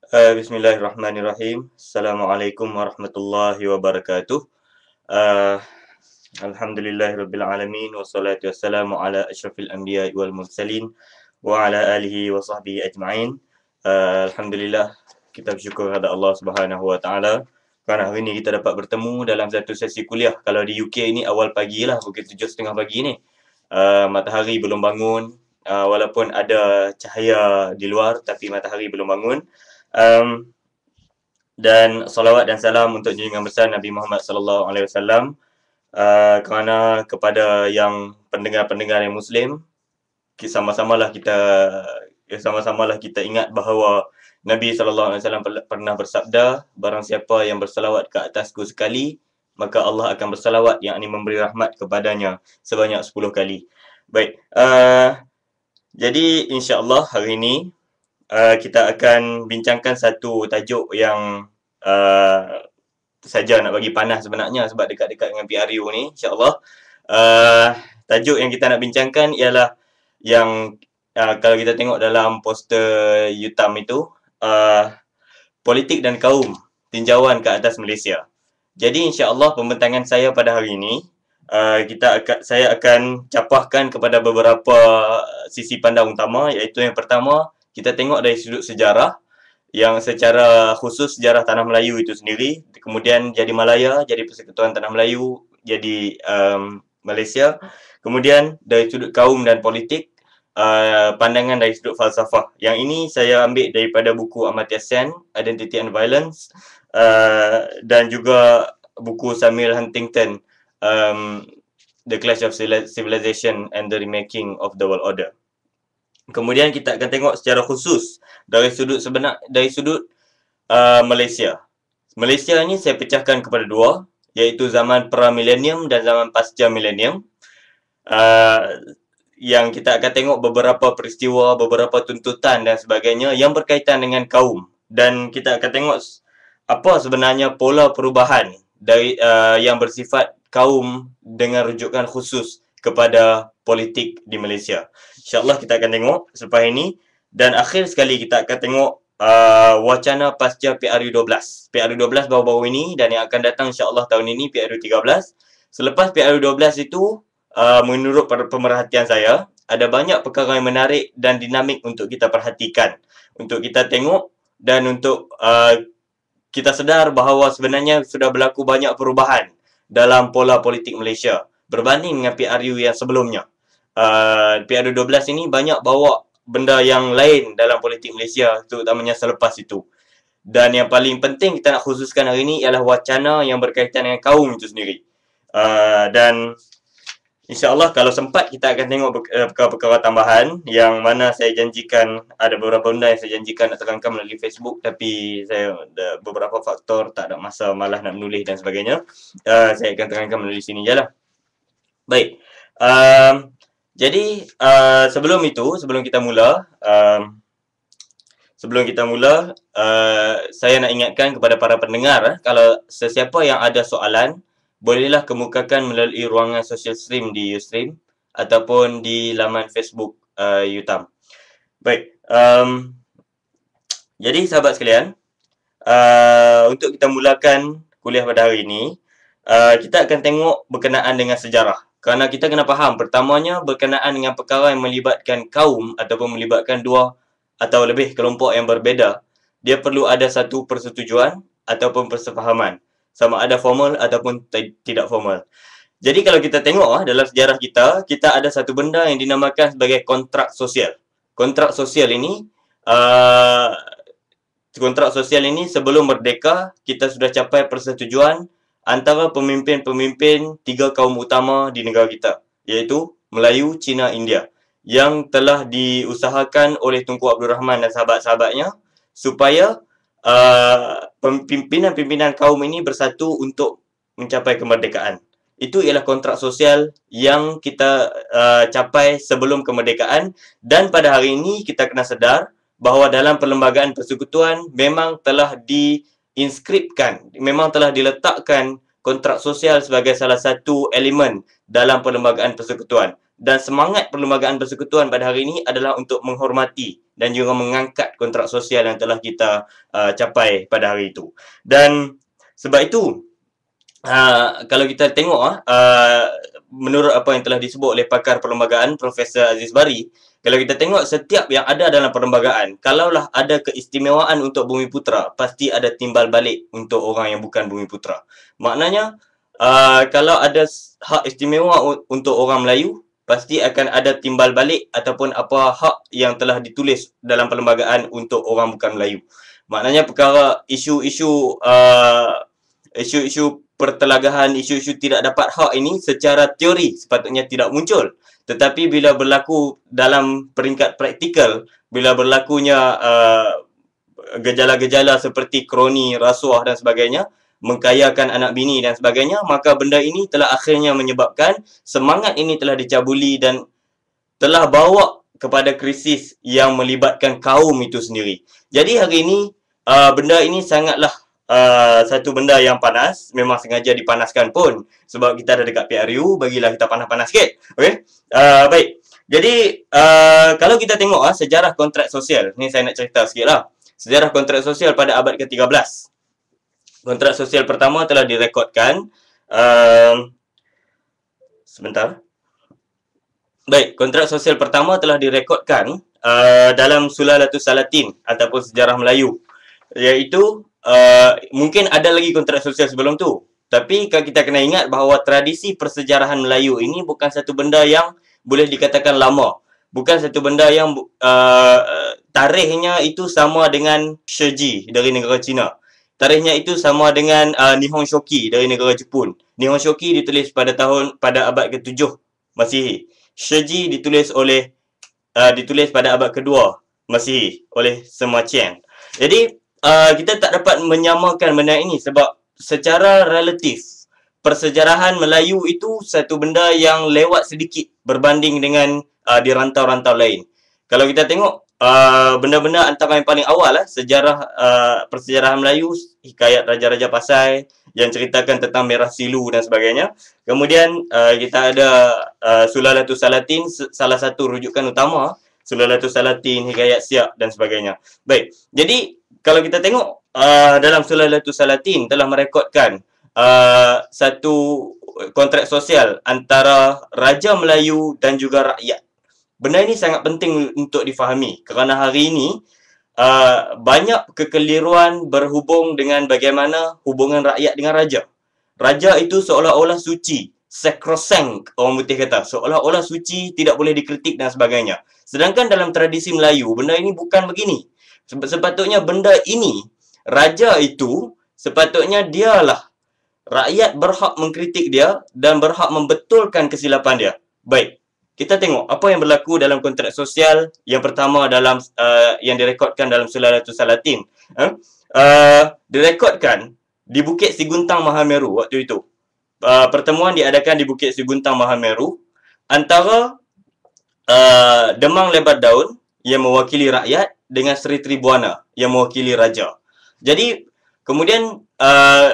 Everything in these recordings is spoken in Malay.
Bismillahirrahmanirrahim. Assalamualaikum warahmatullahi wabarakatuh. Uh, Alhamdulillahirabbil alamin wassalatu wassalamu ala asyrafil anbiya'i wal mursalin wa ala alihi wa sahbihi ajma'in. Alhamdulillah, kita bersyukur kepada Allah Subhanahu wa taala kerana hari ini kita dapat bertemu dalam satu sesi kuliah. Kalau di UK ini awal pagi lah, pukul 7.30 pagi ni. Matahari belum bangun, walaupun ada cahaya di luar tapi matahari belum bangun. Dan salawat dan salam untuk junjungan besar Nabi Muhammad sallallahu alaihi wasallam, kerana kepada yang pendengar-pendengar yang muslim, sama-samalah kita ingat bahawa Nabi sallallahu alaihi wasallam pernah bersabda, barang siapa yang bersalawat ke atasku sekali, maka Allah akan bersalawat, yakni memberi rahmat kepadanya sebanyak 10 kali. Baik, jadi insya-Allah hari ini kita akan bincangkan satu tajuk yang saja nak bagi panas sebenarnya sebab dekat-dekat dengan PRU ni, insya-Allah. Tajuk yang kita nak bincangkan ialah yang kalau kita tengok dalam poster UTAM itu, politik dan kaum, tinjauan ke atas Malaysia. Jadi insya-Allah pembentangan saya pada hari ini, saya akan capahkan kepada beberapa sisi pandang utama, iaitu yang pertama, kita tengok dari sudut sejarah, yang secara khusus sejarah Tanah Melayu itu sendiri, kemudian jadi Malaya, jadi Persekutuan Tanah Melayu, jadi Malaysia, kemudian dari sudut kaum dan politik, pandangan dari sudut falsafah. Yang ini saya ambil daripada buku Amartya Sen, Identity and Violence, dan juga buku Samuel Huntington, The Clash of Civilization and the Remaking of the World Order. Kemudian kita akan tengok secara khusus dari sudut Malaysia. Malaysia ni saya pecahkan kepada dua, iaitu zaman pra-milenium dan zaman pasca milenium. Yang kita akan tengok beberapa peristiwa, beberapa tuntutan dan sebagainya yang berkaitan dengan kaum, dan kita akan tengok apa sebenarnya pola perubahan dari yang bersifat kaum dengan rujukan khusus kepada politik di Malaysia. InsyaAllah kita akan tengok selepas ini. Dan akhir sekali kita akan tengok wacana pasca PRU12. PRU12 baru-baru ini, dan yang akan datang insyaAllah tahun ini PRU13. Selepas PRU12 itu, menurut pemerhatian saya, ada banyak perkara yang menarik dan dinamik untuk kita perhatikan, untuk kita tengok, dan untuk kita sedar bahawa sebenarnya sudah berlaku banyak perubahan dalam pola politik Malaysia berbanding dengan PRU yang sebelumnya. PRU12 ini banyak bawa benda yang lain dalam politik Malaysia, terutamanya selepas itu. Dan yang paling penting kita nak khususkan hari ini ialah wacana yang berkaitan dengan kaum itu sendiri. Dan insya-Allah kalau sempat kita akan tengok perkara-perkara tambahan yang mana saya janjikan, ada beberapa benda yang saya janjikan nak terangkan melalui Facebook, tapi saya ada beberapa faktor, tak ada masa, malas nak menulis dan sebagainya. Saya akan terangkan melalui sini je lah. Baik. Jadi sebelum kita mula, saya nak ingatkan kepada para pendengar, kalau sesiapa yang ada soalan, bolehlah kemukakan melalui ruangan social stream di Ustream ataupun di laman Facebook UTAM. Baik. Jadi sahabat sekalian, untuk kita mulakan kuliah pada hari ini, kita akan tengok berkenaan dengan sejarah. Kerana kita kena faham, pertamanya berkenaan dengan perkara yang melibatkan kaum ataupun melibatkan dua atau lebih kelompok yang berbeza, dia perlu ada satu persetujuan ataupun persefahaman, sama ada formal ataupun tidak formal. Jadi kalau kita tengok dalam sejarah kita ada satu benda yang dinamakan sebagai kontrak sosial. Kontrak sosial ini sebelum merdeka, kita sudah capai persetujuan antara pemimpin-pemimpin tiga kaum utama di negara kita, iaitu Melayu, Cina, India, yang telah diusahakan oleh Tunku Abdul Rahman dan sahabat-sahabatnya supaya pimpinan-pimpinan kaum ini bersatu untuk mencapai kemerdekaan. Itu ialah kontrak sosial yang kita capai sebelum kemerdekaan, dan pada hari ini kita kena sedar bahawa dalam perlembagaan persekutuan memang telah diinskripkan, memang telah diletakkan kontrak sosial sebagai salah satu elemen dalam perlembagaan persekutuan. dan semangat Perlembagaan Persekutuan pada hari ini adalah untuk menghormati dan juga mengangkat kontrak sosial yang telah kita capai pada hari itu. Dan sebab itu, kalau kita tengok menurut apa yang telah disebut oleh pakar perlembagaan Profesor Aziz Bari, kalau kita tengok setiap yang ada dalam perlembagaan, kalaulah ada keistimewaan untuk Bumiputera, pasti ada timbal balik untuk orang yang bukan Bumiputera. Maknanya, kalau ada hak istimewa untuk orang Melayu, pasti akan ada timbal balik ataupun apa hak yang telah ditulis dalam perlembagaan untuk orang bukan Melayu. Maknanya perkara isu-isu pertelagahan, isu-isu tidak dapat hak ini secara teori sepatutnya tidak muncul. Tetapi bila berlaku dalam peringkat praktikal, bila berlakunya gejala-gejala seperti kroni, rasuah dan sebagainya, mengkayakan anak bini dan sebagainya, maka benda ini telah akhirnya menyebabkan semangat ini telah dicabuli dan telah bawa kepada krisis yang melibatkan kaum itu sendiri. Jadi hari ini benda ini sangatlah satu benda yang panas, memang sengaja dipanaskan pun sebab kita ada dekat PRU, bagilah kita panas-panas sikit. Okey. Baik. Jadi kalau kita tengok sejarah kontrak sosial, ni saya nak cerita sikitlah. Sejarah kontrak sosial pada abad ke-13. Kontrak sosial pertama telah direkodkan sebentar. Baik, kontrak sosial pertama telah direkodkan dalam Sulalatus Salatin ataupun sejarah Melayu, iaitu mungkin ada lagi kontrak sosial sebelum tu. Tapi kita kena ingat bahawa tradisi persejarahan Melayu ini bukan satu benda yang boleh dikatakan lama. Bukan satu benda yang tarikhnya itu sama dengan Shiji dari negara China. Tarikhnya itu sama dengan Nihon Shoki dari negara Jepun. Nihon Shoki ditulis pada abad ke-7 Masihi. Shiji ditulis pada abad ke-2 Masihi oleh Sima Qian. Jadi kita tak dapat menyamakan benda ini sebab secara relatif persejarahan Melayu itu satu benda yang lewat sedikit berbanding dengan di rantau-rantau lain. Kalau kita tengok benda-benda antara yang paling awal sejarah persejarahan Melayu, hikayat Raja-Raja Pasai yang ceritakan tentang Merah Silu dan sebagainya. Kemudian kita ada Sulalatus Salatin, salah satu rujukan utama Sulalatus Salatin, hikayat Siak dan sebagainya. Baik, jadi kalau kita tengok dalam Sulalatus Salatin telah merekodkan satu kontrak sosial antara Raja Melayu dan juga rakyat. Benda ini sangat penting untuk difahami kerana hari ini banyak kekeliruan berhubung dengan bagaimana hubungan rakyat dengan raja. Raja itu seolah-olah suci, sacrosanct orang putih kata, seolah-olah suci, tidak boleh dikritik dan sebagainya. Sedangkan dalam tradisi Melayu, benda ini bukan begini. Sepatutnya benda ini, raja itu sepatutnya dialah, rakyat berhak mengkritik dia dan berhak membetulkan kesilapan dia. Baik. Kita tengok apa yang berlaku dalam kontrak sosial yang pertama dalam yang direkodkan dalam Sulalatus Salatin. Direkodkan di Bukit Siguntang Mahameru waktu itu. Pertemuan diadakan di Bukit Siguntang Mahameru antara Demang Lebat Daun yang mewakili rakyat dengan Sri Tribuana yang mewakili raja. Jadi kemudian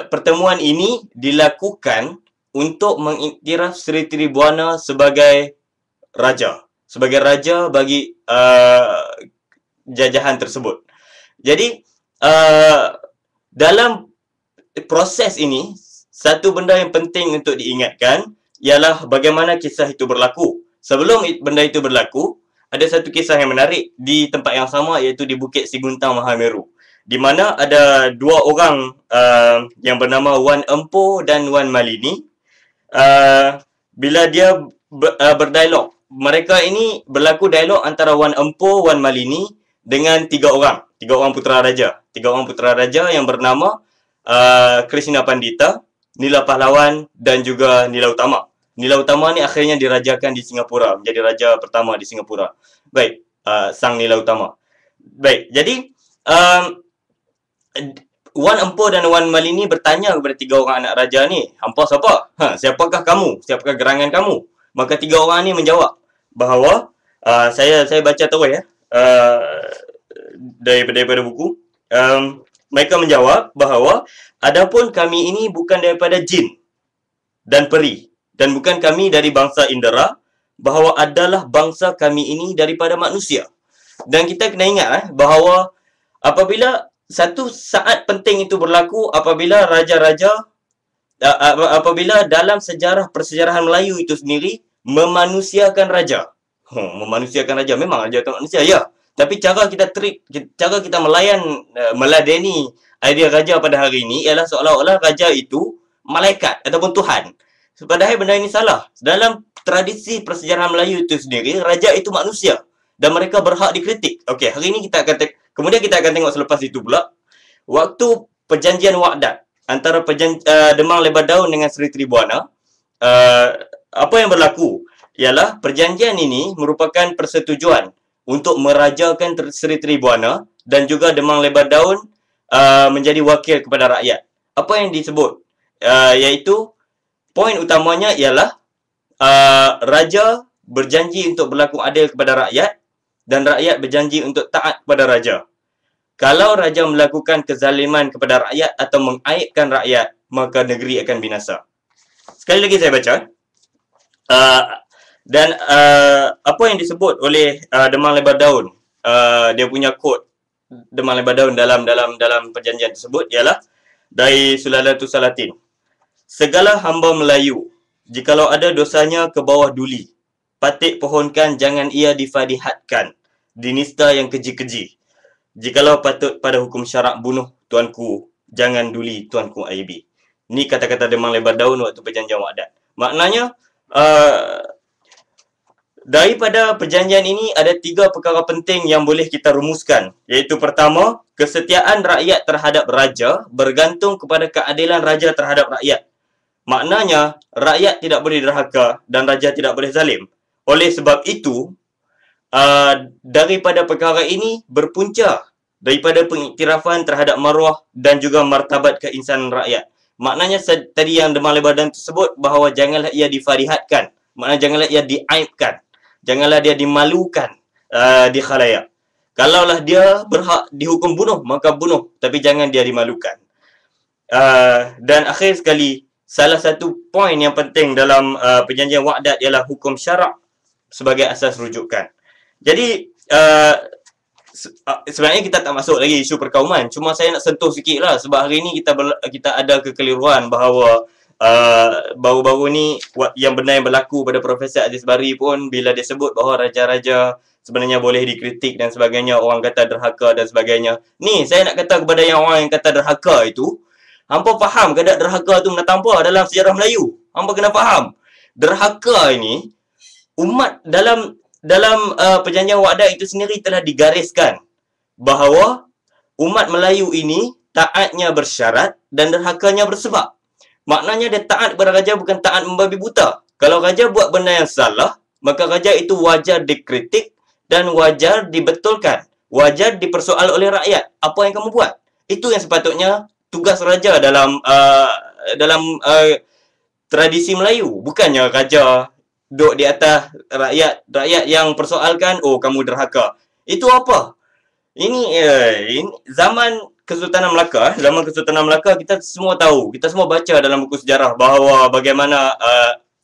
pertemuan ini dilakukan untuk mengiktiraf Sri Tribuana sebagai raja bagi jajahan tersebut. Jadi dalam proses ini satu benda yang penting untuk diingatkan ialah bagaimana kisah itu berlaku. Sebelum benda itu berlaku, ada satu kisah yang menarik di tempat yang sama, iaitu di Bukit Siguntang Mahameru, di mana ada dua orang yang bernama Wan Empo dan Wan Malini. Bila dia berdialog, mereka ini berlaku dialog antara Wan Empo, Wan Malini dengan tiga orang putera raja. Tiga orang putera raja yang bernama Krishna Pandita, Nila Pahlawan dan juga Nila Utama. Nila Utama ni akhirnya dirajakan di Singapura, menjadi raja pertama di Singapura. Baik, Sang Nila Utama. Baik, jadi Wan Empo dan Wan Malini bertanya kepada tiga orang anak raja ni, "Hampa siapa? Siapakah kamu? Siapakah gerangan kamu?" Maka tiga orang ni menjawab bahawa saya baca terus daripada buku. Mereka menjawab bahawa adapun kami ini bukan daripada jin dan peri, dan bukan kami dari bangsa Indra, bahawa adalah bangsa kami ini daripada manusia. Dan kita kena ingat bahawa apabila satu saat penting itu berlaku apabila raja-raja apabila dalam sejarah persejarahan Melayu itu sendiri memanusiakan raja. Memanusiakan raja, memang raja itu manusia, ya. Tapi cara kita cara kita meladeni idea raja pada hari ini ialah seolah-olah raja itu malaikat ataupun Tuhan. Padahal benda ini salah. Dalam tradisi persejarahan Melayu itu sendiri, raja itu manusia dan mereka berhak dikritik. Okey, hari ini kemudian kita akan tengok selepas itu pula waktu perjanjian Wa'dat antara Demang Lebar Daun dengan Seri Tribuana, apa yang berlaku ialah perjanjian ini merupakan persetujuan untuk merajakan Seri Tribuana dan juga Demang Lebar Daun menjadi wakil kepada rakyat. Apa yang disebut? Iaitu poin utamanya ialah raja berjanji untuk berlaku adil kepada rakyat dan rakyat berjanji untuk taat kepada raja. Kalau raja melakukan kezaliman kepada rakyat atau mengaibkan rakyat, maka negeri akan binasa. Sekali lagi saya baca. Apa yang disebut oleh Demang Lebar Daun, dia punya quote Demang Lebar Daun dalam perjanjian tersebut ialah dari Sulalatus Salatin. Segala hamba Melayu, jikalau ada dosanya ke bawah duli, patik pohonkan jangan ia difadihatkan, dinista yang keji-keji. Jikalau patut pada hukum syarak bunuh tuanku, jangan duli tuanku aibi. Ni kata-kata Demang Lebar Daun waktu perjanjian Wa'dat. Maknanya, daripada perjanjian ini ada 3 perkara penting yang boleh kita rumuskan. Iaitu pertama, kesetiaan rakyat terhadap raja bergantung kepada keadilan raja terhadap rakyat. Maknanya, rakyat tidak boleh derhaka dan raja tidak boleh zalim. Oleh sebab itu, daripada perkara ini berpunca daripada pengiktirafan terhadap maruah dan juga martabat keinsanan rakyat. Maknanya tadi yang Demang Lebar Daun tersebut bahawa janganlah ia difadihatkan. Maknanya janganlah ia diaibkan. Janganlah dia dimalukan di khalayak. Kalaulah dia berhak dihukum bunuh, maka bunuh. Tapi jangan dia dimalukan. Dan akhir sekali, salah satu poin yang penting dalam perjanjian Wa'dat ialah hukum syarak sebagai asas rujukan. Jadi, sebenarnya kita tak masuk lagi isu perkauman. Cuma saya nak sentuh sikit lah. Sebab hari ni kita ada kekeliruan bahawa baru-baru ni yang benar yang berlaku pada Profesor Aziz Bari pun bila dia sebut bahawa raja-raja sebenarnya boleh dikritik dan sebagainya, orang kata derhaka dan sebagainya. Ni saya nak kata kepada yang orang yang kata derhaka itu, hampa faham keadaan derhaka tu mendatang apa dalam sejarah Melayu. Hampa kena faham. Derhaka ini umat dalam perjanjian Wa'dat itu sendiri telah digariskan bahawa umat Melayu ini taatnya bersyarat dan derhakanya bersebab. Maknanya dia taat kepada raja bukan taat membabi buta. Kalau raja buat benda yang salah, maka raja itu wajar dikritik dan wajar dibetulkan. Wajar dipersoal oleh rakyat. Apa yang kamu buat? Itu yang sepatutnya tugas raja dalam tradisi Melayu. Bukannya raja duduk di atas rakyat yang persoalkan, oh kamu derhaka. Itu apa? Ini zaman Kesultanan Melaka, kita semua tahu, kita semua baca dalam buku sejarah bahawa bagaimana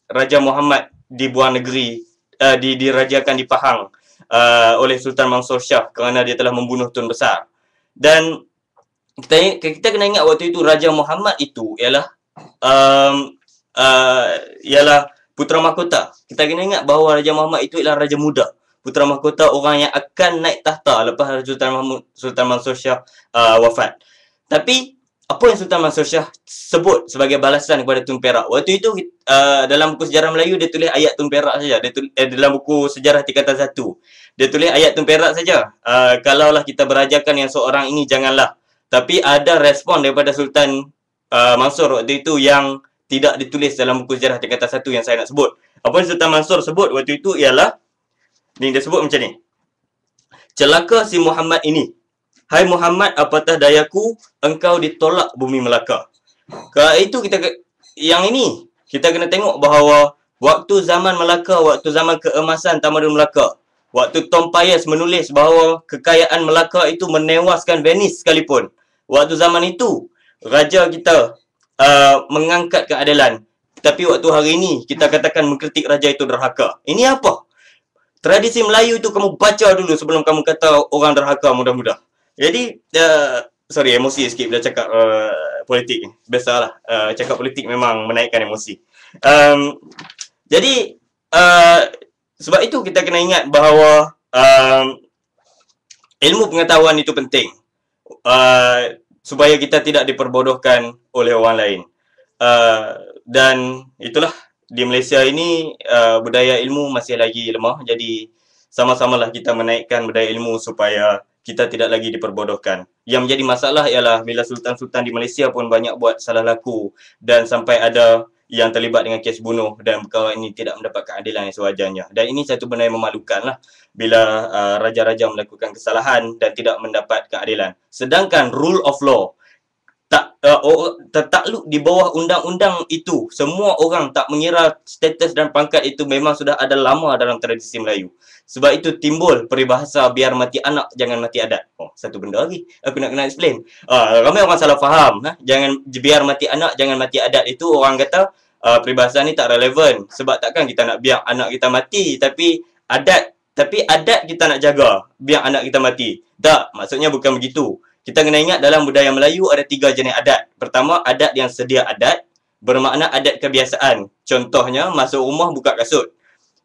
Raja Muhammad dibuang negeri, dirajakan di Pahang oleh Sultan Mansur Shah kerana dia telah membunuh Tun Besar. Dan kita kena ingat waktu itu Raja Muhammad itu ialah putra mahkota. Kita kena ingat bahawa Raja Muhammad itu ialah raja muda, putra mahkota, orang yang akan naik tahta lepas Sultan Mansur Shah wafat. Tapi apa yang Sultan Mansur Shah sebut sebagai balasan kepada Tun Perak? Waktu itu dalam buku sejarah Melayu dia tulis ayat Tun Perak saja. Dalam buku sejarah tingkatan 1 dia tulis ayat Tun Perak saja. Kalaulah kita berajakan yang seorang ini janganlah. Tapi ada respon daripada Sultan Mansur waktu itu yang tidak ditulis dalam buku sejarah tingkatan 1 yang saya nak sebut. Apa yang Sultan Mansur sebut waktu itu ialah ni, dia sebut macam ni. Celaka si Muhammad ini. Hai Muhammad, apatah dayaku engkau ditolak bumi Melaka. Itu yang ini kita kena tengok bahawa waktu zaman Melaka, waktu zaman keemasan Tamadun Melaka, waktu Tom Pius menulis bahawa kekayaan Melaka itu menewaskan Venice sekalipun. Waktu zaman itu raja kita mengangkat keadilan. tapi waktu hari ini kita katakan mengkritik raja itu derhaka. Ini apa? Tradisi Melayu itu kamu baca dulu sebelum kamu kata orang derhaka mudah-mudah. Jadi, sorry, emosi sikit bila cakap politik. Biasalah, cakap politik memang menaikkan emosi. Jadi, sebab itu kita kena ingat bahawa ilmu pengetahuan itu penting. Supaya kita tidak diperbodohkan oleh orang lain. Dan itulah, di Malaysia ini budaya ilmu masih lagi lemah. Jadi sama-samalah kita menaikkan budaya ilmu supaya kita tidak lagi diperbodohkan. Yang menjadi masalah ialah bila sultan-sultan di Malaysia pun banyak buat salah laku dan sampai ada yang terlibat dengan kes bunuh dan perkara ini tidak mendapat keadilan yang sewajarnya. Dan ini satu benda yang memalukan lah bila raja-raja melakukan kesalahan dan tidak mendapat keadilan. Sedangkan rule of law tertakluk di bawah undang-undang itu. Semua orang tak mengira status dan pangkat itu memang sudah ada lama dalam tradisi Melayu. Sebab itu timbul peribahasa biar mati anak jangan mati adat. Oh, satu benda lagi aku nak kena explain. Ramai orang salah faham. Jangan biar mati anak jangan mati adat itu orang kata peribahasa ni tak relevan. Sebab takkan kita nak biar anak kita mati tapi adat kita nak jaga biar anak kita mati. Tak, maksudnya bukan begitu. Kita kena ingat dalam budaya Melayu ada 3 jenis adat. Pertama, adat yang sedia adat, bermakna adat kebiasaan. Contohnya, masuk rumah buka kasut.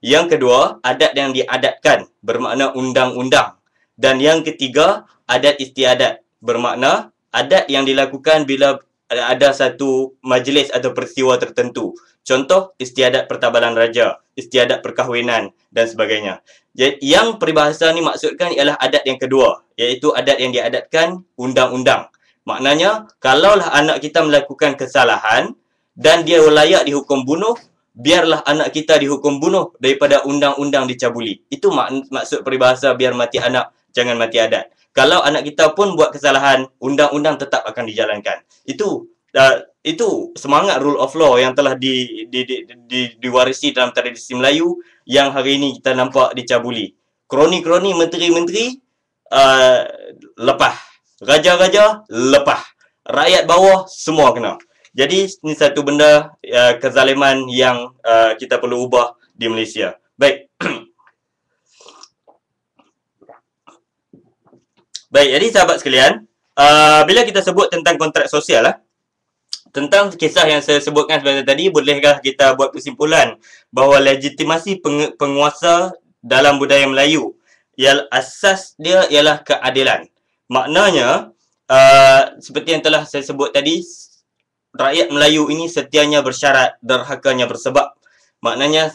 Yang kedua, adat yang diadatkan, bermakna undang-undang. Dan yang ketiga, adat istiadat, bermakna adat yang dilakukan bila ada satu majlis atau peristiwa tertentu. Contoh, istiadat pertabalan raja, istiadat perkahwinan dan sebagainya. Jadi, yang peribahasa ni maksudkan ialah adat yang kedua, iaitu adat yang diadatkan undang-undang. Maknanya, kalaulah anak kita melakukan kesalahan dan dia layak dihukum bunuh, biarlah anak kita dihukum bunuh daripada undang-undang dicabuli. Itu maksud peribahasa biar mati anak, jangan mati adat. Kalau anak kita pun buat kesalahan, undang-undang tetap akan dijalankan. Itu semangat rule of law yang telah diwarisi dalam tradisi Melayu yang hari ini kita nampak dicabuli. Kroni-kroni menteri-menteri lepah. Raja-raja lepah. Rakyat bawah semua kena. Jadi ini satu benda kezaliman yang kita perlu ubah di Malaysia. Baik. Baik, jadi sahabat sekalian, bila kita sebut tentang kontrak sosial tentang kisah yang saya sebutkan sebentar tadi, bolehkah kita buat kesimpulan bahawa legitimasi penguasa dalam budaya Melayu asas dia ialah keadilan. Maknanya, seperti yang telah saya sebut tadi, rakyat Melayu ini setianya bersyarat, derhakanya bersebab. Maknanya,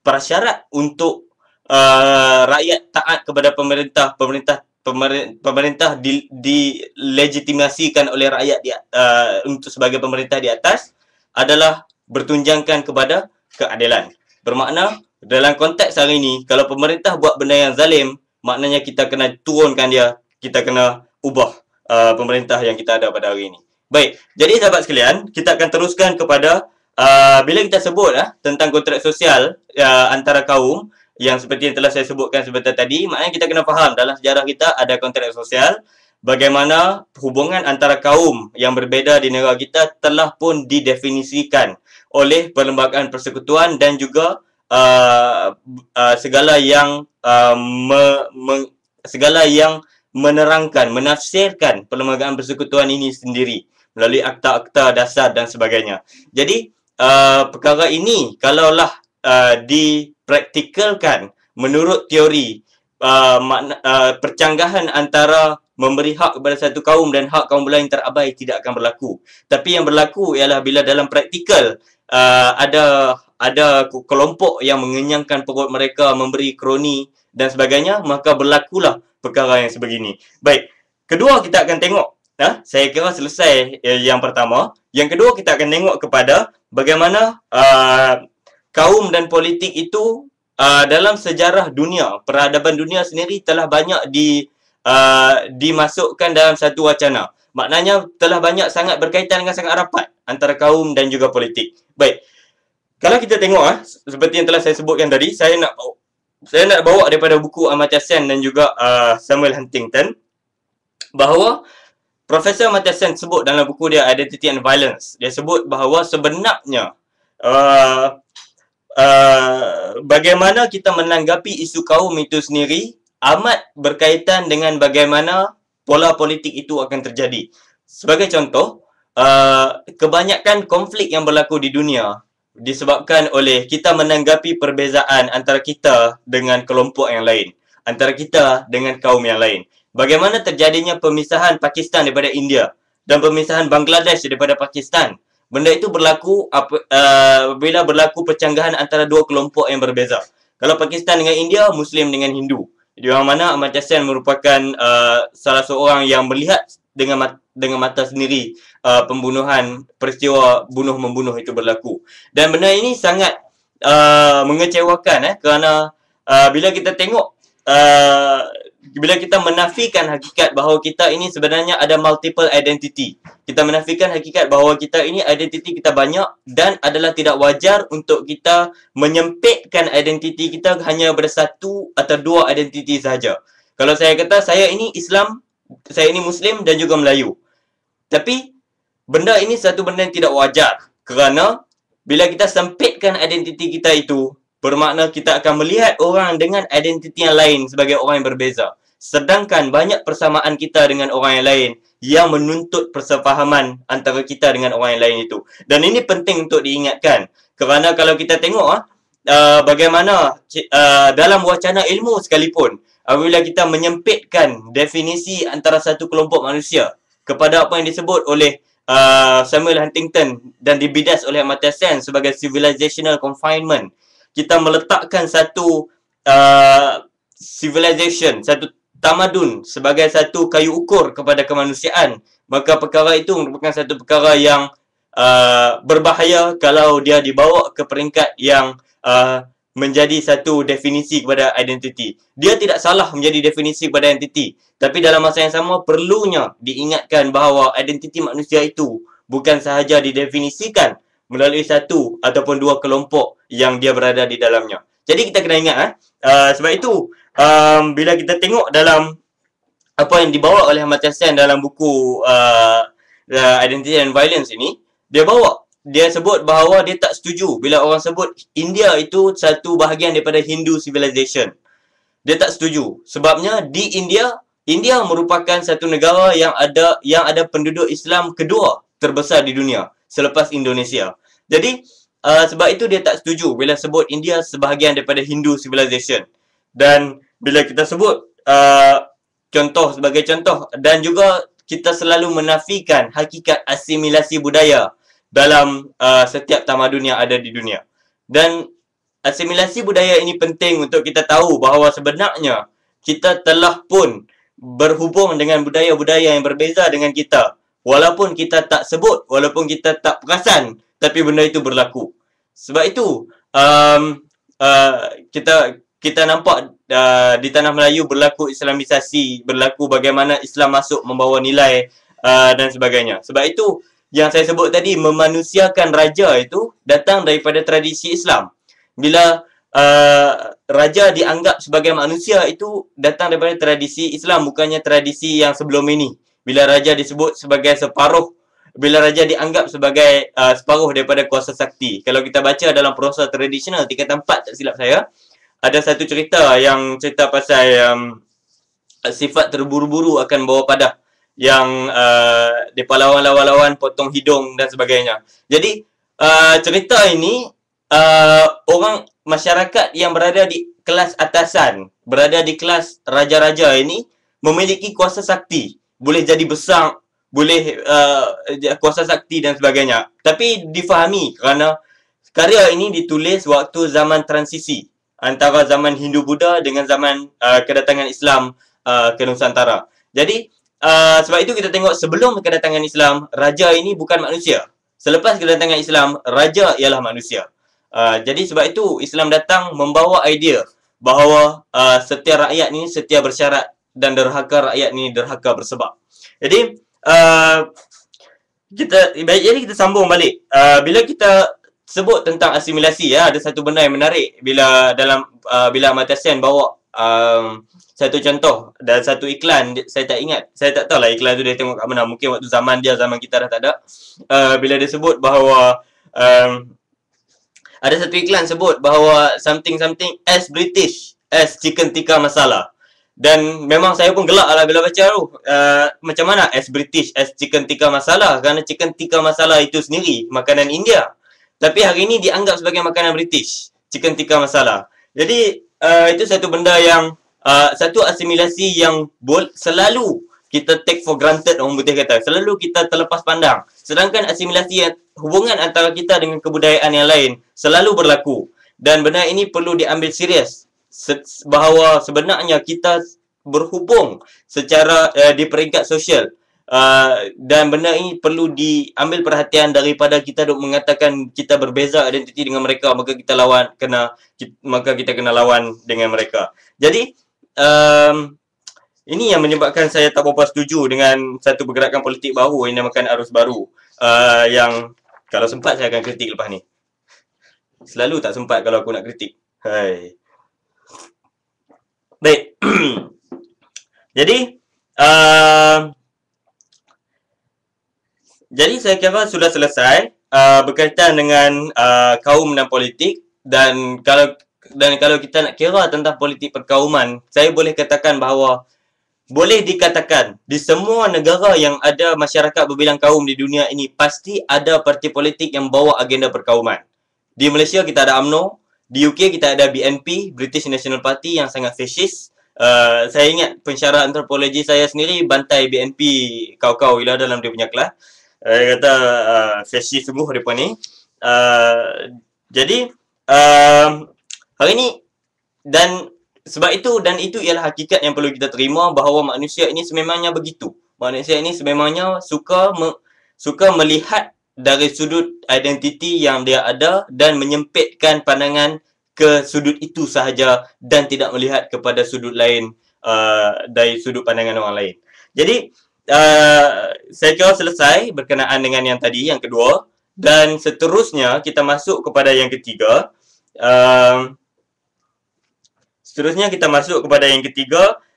prasyarat untuk rakyat taat kepada pemerintah dilegitimasikan oleh rakyat untuk sebagai pemerintah di atas adalah bertunjangkan kepada keadilan. Bermakna dalam konteks hari ini, kalau pemerintah buat benda yang zalim, maknanya kita kena turunkan dia, kita kena ubah pemerintah yang kita ada pada hari ini. Baik, jadi sahabat sekalian, kita akan teruskan kepada bila kita sebut tentang kontrak sosial antara kaum, yang seperti yang telah saya sebutkan sebentar tadi, maknanya kita kena faham dalam sejarah kita ada kontrak sosial, bagaimana hubungan antara kaum yang berbeza di negara kita telah pun didefinisikan oleh Perlembagaan Persekutuan dan juga segala yang menerangkan, menafsirkan Perlembagaan Persekutuan ini sendiri melalui akta-akta dasar dan sebagainya. Jadi perkara ini kalaulah dipraktikalkan menurut teori percanggahan antara memberi hak kepada satu kaum dan hak kaum lain terabai tidak akan berlaku. Tapi yang berlaku ialah bila dalam praktikal ada kelompok yang mengenyangkan perut mereka, memberi kroni dan sebagainya, maka berlakulah perkara yang sebegini. Baik, kedua kita akan tengok, saya kira selesai yang pertama. Yang kedua kita akan tengok kepada bagaimana kaum dan politik itu dalam sejarah dunia, peradaban dunia sendiri telah banyak dimasukkan dalam satu wacana. Maknanya telah banyak sangat berkaitan dengan sangat rapat antara kaum dan juga politik. Baik, kalau kita tengok seperti yang telah saya sebutkan tadi, saya nak bawa daripada buku Amartya Sen dan juga Samuel Huntington, bahawa Profesor Amartya Sen sebut dalam buku dia Identity and Violence, dia sebut bahawa sebenarnya uh, bagaimana kita menanggapi isu kaum itu sendiri amat berkaitan dengan bagaimana pola politik itu akan terjadi. Sebagai contoh, kebanyakan konflik yang berlaku di dunia disebabkan oleh kita menanggapi perbezaan antara kita dengan kelompok yang lain, antara kita dengan kaum yang lain. Bagaimana terjadinya pemisahan Pakistan daripada India dan pemisahan Bangladesh daripada Pakistan. Benda itu berlaku bila berlaku percanggahan antara dua kelompok yang berbeza. Kalau Pakistan dengan India, Muslim dengan Hindu. Di mana Amartya Sen merupakan salah seorang yang melihat dengan mata sendiri pembunuhan, peristiwa bunuh-membunuh itu berlaku. Dan benda ini sangat mengecewakan kerana bila kita tengok bila kita menafikan hakikat bahawa kita ini sebenarnya ada multiple identity. Kita menafikan hakikat bahawa kita ini identiti kita banyak dan adalah tidak wajar untuk kita menyempitkan identiti kita hanya bersatu atau dua identiti sahaja. Kalau saya kata saya ini Islam, saya ini Muslim dan juga Melayu. Tapi benda ini satu benda yang tidak wajar kerana bila kita sempitkan identiti kita itu, bermakna kita akan melihat orang dengan identiti yang lain sebagai orang yang berbeza. Sedangkan banyak persamaan kita dengan orang yang lain yang menuntut persefahaman antara kita dengan orang yang lain itu. Dan ini penting untuk diingatkan. Kerana kalau kita tengok bagaimana dalam wacana ilmu sekalipun, apabila kita menyempitkan definisi antara satu kelompok manusia kepada apa yang disebut oleh Samuel Huntington dan dibidas oleh Amartya Sen sebagai civilizational confinement, kita meletakkan satu civilization, satu tamadun sebagai satu kayu ukur kepada kemanusiaan, maka perkara itu merupakan satu perkara yang berbahaya kalau dia dibawa ke peringkat yang menjadi satu definisi kepada identiti. Dia tidak salah menjadi definisi kepada identiti, tapi dalam masa yang sama perlunya diingatkan bahawa identiti manusia itu bukan sahaja didefinisikan melalui satu ataupun dua kelompok yang dia berada di dalamnya. Jadi kita kena ingat sebab itu bila kita tengok dalam apa yang dibawa oleh Amartya Sen dalam buku Identity and Violence ini, dia sebut bahawa dia tak setuju bila orang sebut India itu satu bahagian daripada Hindu civilization. Dia tak setuju. Sebabnya di India merupakan satu negara yang ada penduduk Islam kedua terbesar di dunia selepas Indonesia. Jadi sebab itu dia tak setuju bila sebut India sebahagian daripada Hindu civilization. Dan bila kita sebut sebagai contoh, dan juga kita selalu menafikan hakikat asimilasi budaya dalam setiap tamadun yang ada di dunia. Dan asimilasi budaya ini penting untuk kita tahu bahawa sebenarnya kita telah pun berhubung dengan budaya-budaya yang berbeza dengan kita. Walaupun kita tak sebut, walaupun kita tak perasan, tapi benda itu berlaku. Sebab itu kita nampak di tanah Melayu berlaku Islamisasi, berlaku bagaimana Islam masuk membawa nilai dan sebagainya. Sebab itu yang saya sebut tadi, memanusiakan raja itu datang daripada tradisi Islam. Bila raja dianggap sebagai manusia itu datang daripada tradisi Islam, bukannya tradisi yang sebelum ini. Bila raja disebut sebagai separuh, bila raja dianggap sebagai separuh daripada kuasa sakti. Kalau kita baca dalam prosa tradisional tingkatan 4, tak silap saya, ada satu cerita yang cerita pasal sifat terburu-buru akan bawa padah, yang dia lawan-lawan potong hidung dan sebagainya. Jadi cerita ini orang masyarakat yang berada di kelas atasan, berada di kelas raja-raja ini memiliki kuasa sakti, boleh jadi besar, boleh kuasa sakti dan sebagainya. Tapi difahami kerana karya ini ditulis waktu zaman transisi antara zaman Hindu-Buddha dengan zaman kedatangan Islam ke Nusantara. Jadi sebab itu kita tengok sebelum kedatangan Islam, raja ini bukan manusia. Selepas kedatangan Islam, raja ialah manusia. Jadi sebab itu Islam datang membawa idea bahawa setia rakyat ini setia bersyarat dan derhaka rakyat ini derhaka bersebab. Jadi kita sambung balik. Bila kita sebut tentang asimilasi, ada satu benda yang menarik bila Amartya Sen bawa satu contoh dan satu iklan. Saya tak tahu lah iklan tu dia tengok kat mana, mungkin waktu zaman kita dah tak ada. Bila dia sebut bahawa ada satu iklan sebut bahawa something as British as chicken tikka masala. Dan memang saya pun gelak lah bila baca tu. Macam mana as British as chicken tikka masala? Kerana chicken tikka masala itu sendiri makanan India. Tapi hari ini dianggap sebagai makanan British, chicken tikka masala. Jadi itu satu benda yang satu asimilasi yang selalu kita take for granted, orang putih kata. Selalu kita terlepas pandang. Sedangkan asimilasi hubungan antara kita dengan kebudayaan yang lain selalu berlaku. Dan benda ini perlu diambil serius. Bahawa sebenarnya kita berhubung secara di peringkat sosial. Dan benda ini perlu diambil perhatian daripada kita duk mengatakan kita berbeza identiti dengan mereka, maka kita kena lawan dengan mereka. Jadi ini yang menyebabkan saya tak berapa setuju dengan satu pergerakan politik baru yang dinamakan Arus Baru. Yang kalau sempat saya akan kritik lepas ni. Selalu tak sempat kalau aku nak kritik. Hai. Baik. Jadi saya kira sudah selesai berkaitan dengan kaum dan politik, dan kalau kita nak kira tentang politik perkauman, saya boleh katakan bahawa boleh dikatakan di semua negara yang ada masyarakat berbilang kaum di dunia ini pasti ada parti politik yang bawa agenda perkauman. Di Malaysia kita ada UMNO, di UK kita ada BNP, British National Party yang sangat fasis. Saya ingat pensyarah antropologi saya sendiri bantai BNP kau-kau bila dalam dia punya kelas. Dia kata fasis sungguh mereka ni. Jadi hari ni sebab itu ialah hakikat yang perlu kita terima bahawa manusia ini sememangnya begitu. Manusia ini sememangnya suka melihat dari sudut identiti yang dia ada dan menyempitkan pandangan ke sudut itu sahaja dan tidak melihat kepada sudut lain dari sudut pandangan orang lain. Jadi saya kira selesai berkenaan dengan yang tadi, yang kedua, dan seterusnya kita masuk kepada yang ketiga.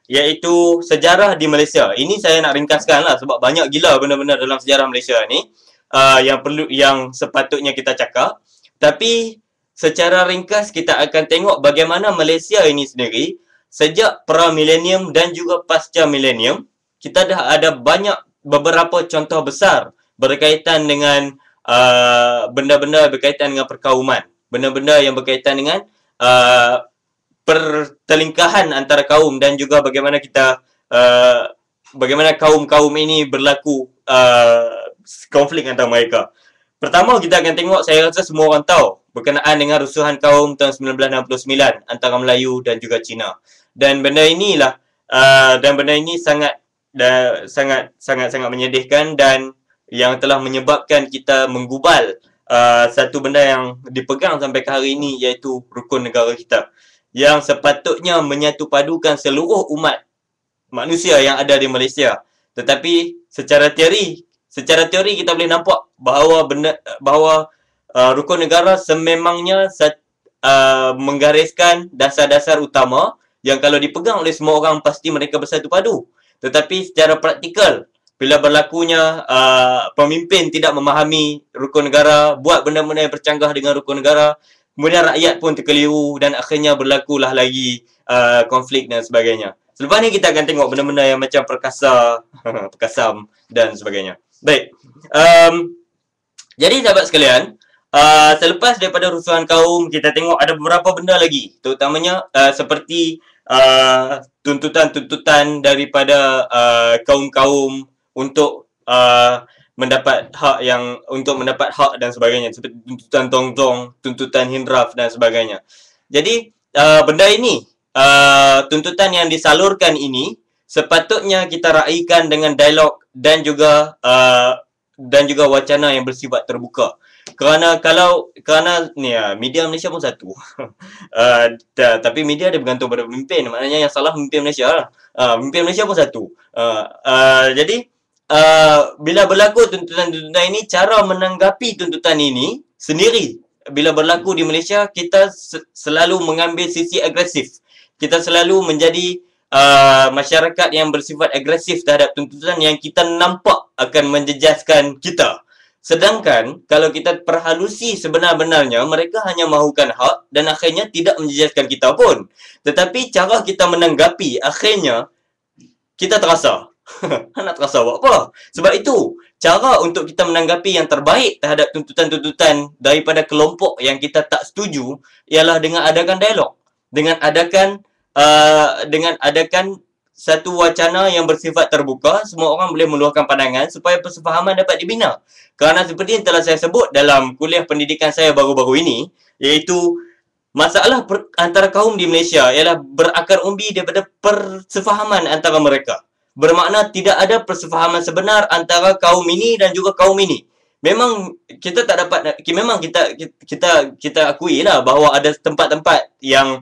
Iaitu sejarah di Malaysia. Ini saya nak ringkaskan lah sebab banyak gila benda-benda dalam sejarah Malaysia ni yang sepatutnya kita cakap. Tapi secara ringkas kita akan tengok bagaimana Malaysia ini sendiri sejak pra-milenium dan juga pasca milenium, kita dah ada beberapa contoh besar berkaitan dengan benda-benda berkaitan dengan perkauman. Benda-benda yang berkaitan dengan pertelingkahan antara kaum dan juga bagaimana bagaimana kaum-kaum ini berlaku konflik antara mereka. Pertama kita akan tengok, saya rasa semua orang tahu berkenaan dengan rusuhan kaum tahun 1969 antara Melayu dan juga Cina. Dan benda ini sangat menyedihkan dan yang telah menyebabkan kita menggubal satu benda yang dipegang sampai ke hari ini, iaitu rukun negara kita, yang sepatutnya menyatupadukan seluruh umat manusia yang ada di Malaysia. Tetapi secara teori kita boleh nampak bahawa rukun negara sememangnya menggariskan dasar-dasar utama yang kalau dipegang oleh semua orang pasti mereka bersatu padu. Tetapi secara praktikal, bila berlakunya pemimpin tidak memahami rukun negara, buat benda-benda yang bercanggah dengan rukun negara, kemudian rakyat pun terkeliru dan akhirnya berlakulah lagi konflik dan sebagainya. Selepas ni kita akan tengok benda-benda yang macam perkasam dan sebagainya. Baik. Jadi sahabat sekalian, selepas daripada rusuhan kaum, kita tengok ada beberapa benda lagi. Terutamanya seperti tuntutan-tuntutan daripada kaum-kaum untuk mendapat hak dan sebagainya, seperti tuntutan tongtong, tuntutan hinraf dan sebagainya. Jadi benda ini, tuntutan yang disalurkan ini sepatutnya kita raikan dengan dialog dan juga wacana yang bersifat terbuka. Kerana media Malaysia pun satu. Tapi media dia bergantung pada pemimpin. Maknanya yang salah pemimpin Malaysia lah. Pemimpin Malaysia pun satu. Jadi bila berlaku tuntutan-tuntutan ini, cara menanggapi tuntutan ini sendiri. Bila berlaku di Malaysia, kita selalu mengambil sisi agresif. Kita selalu menjadi masyarakat yang bersifat agresif terhadap tuntutan yang kita nampak akan menjejaskan kita. Sedangkan kalau kita perhalusi sebenar-benarnya, mereka hanya mahukan hak dan akhirnya tidak menjejaskan kita pun. Tetapi cara kita menanggapi akhirnya kita terasa. Nak terasa buat apa? Sebab itu, cara untuk kita menanggapi yang terbaik terhadap tuntutan-tuntutan daripada kelompok yang kita tak setuju ialah dengan adakan dialog. Dengan adakan satu wacana yang bersifat terbuka, semua orang boleh meluahkan pandangan supaya persefahaman dapat dibina. Kerana seperti yang telah saya sebut dalam kuliah pendidikan saya baru-baru ini, iaitu masalah antara kaum di Malaysia ialah berakar umbi daripada persefahaman antara mereka. Bermakna tidak ada persefahaman sebenar antara kaum ini dan juga kaum ini. Memang kita tak dapat, memang kita akui lah bahawa ada tempat-tempat yang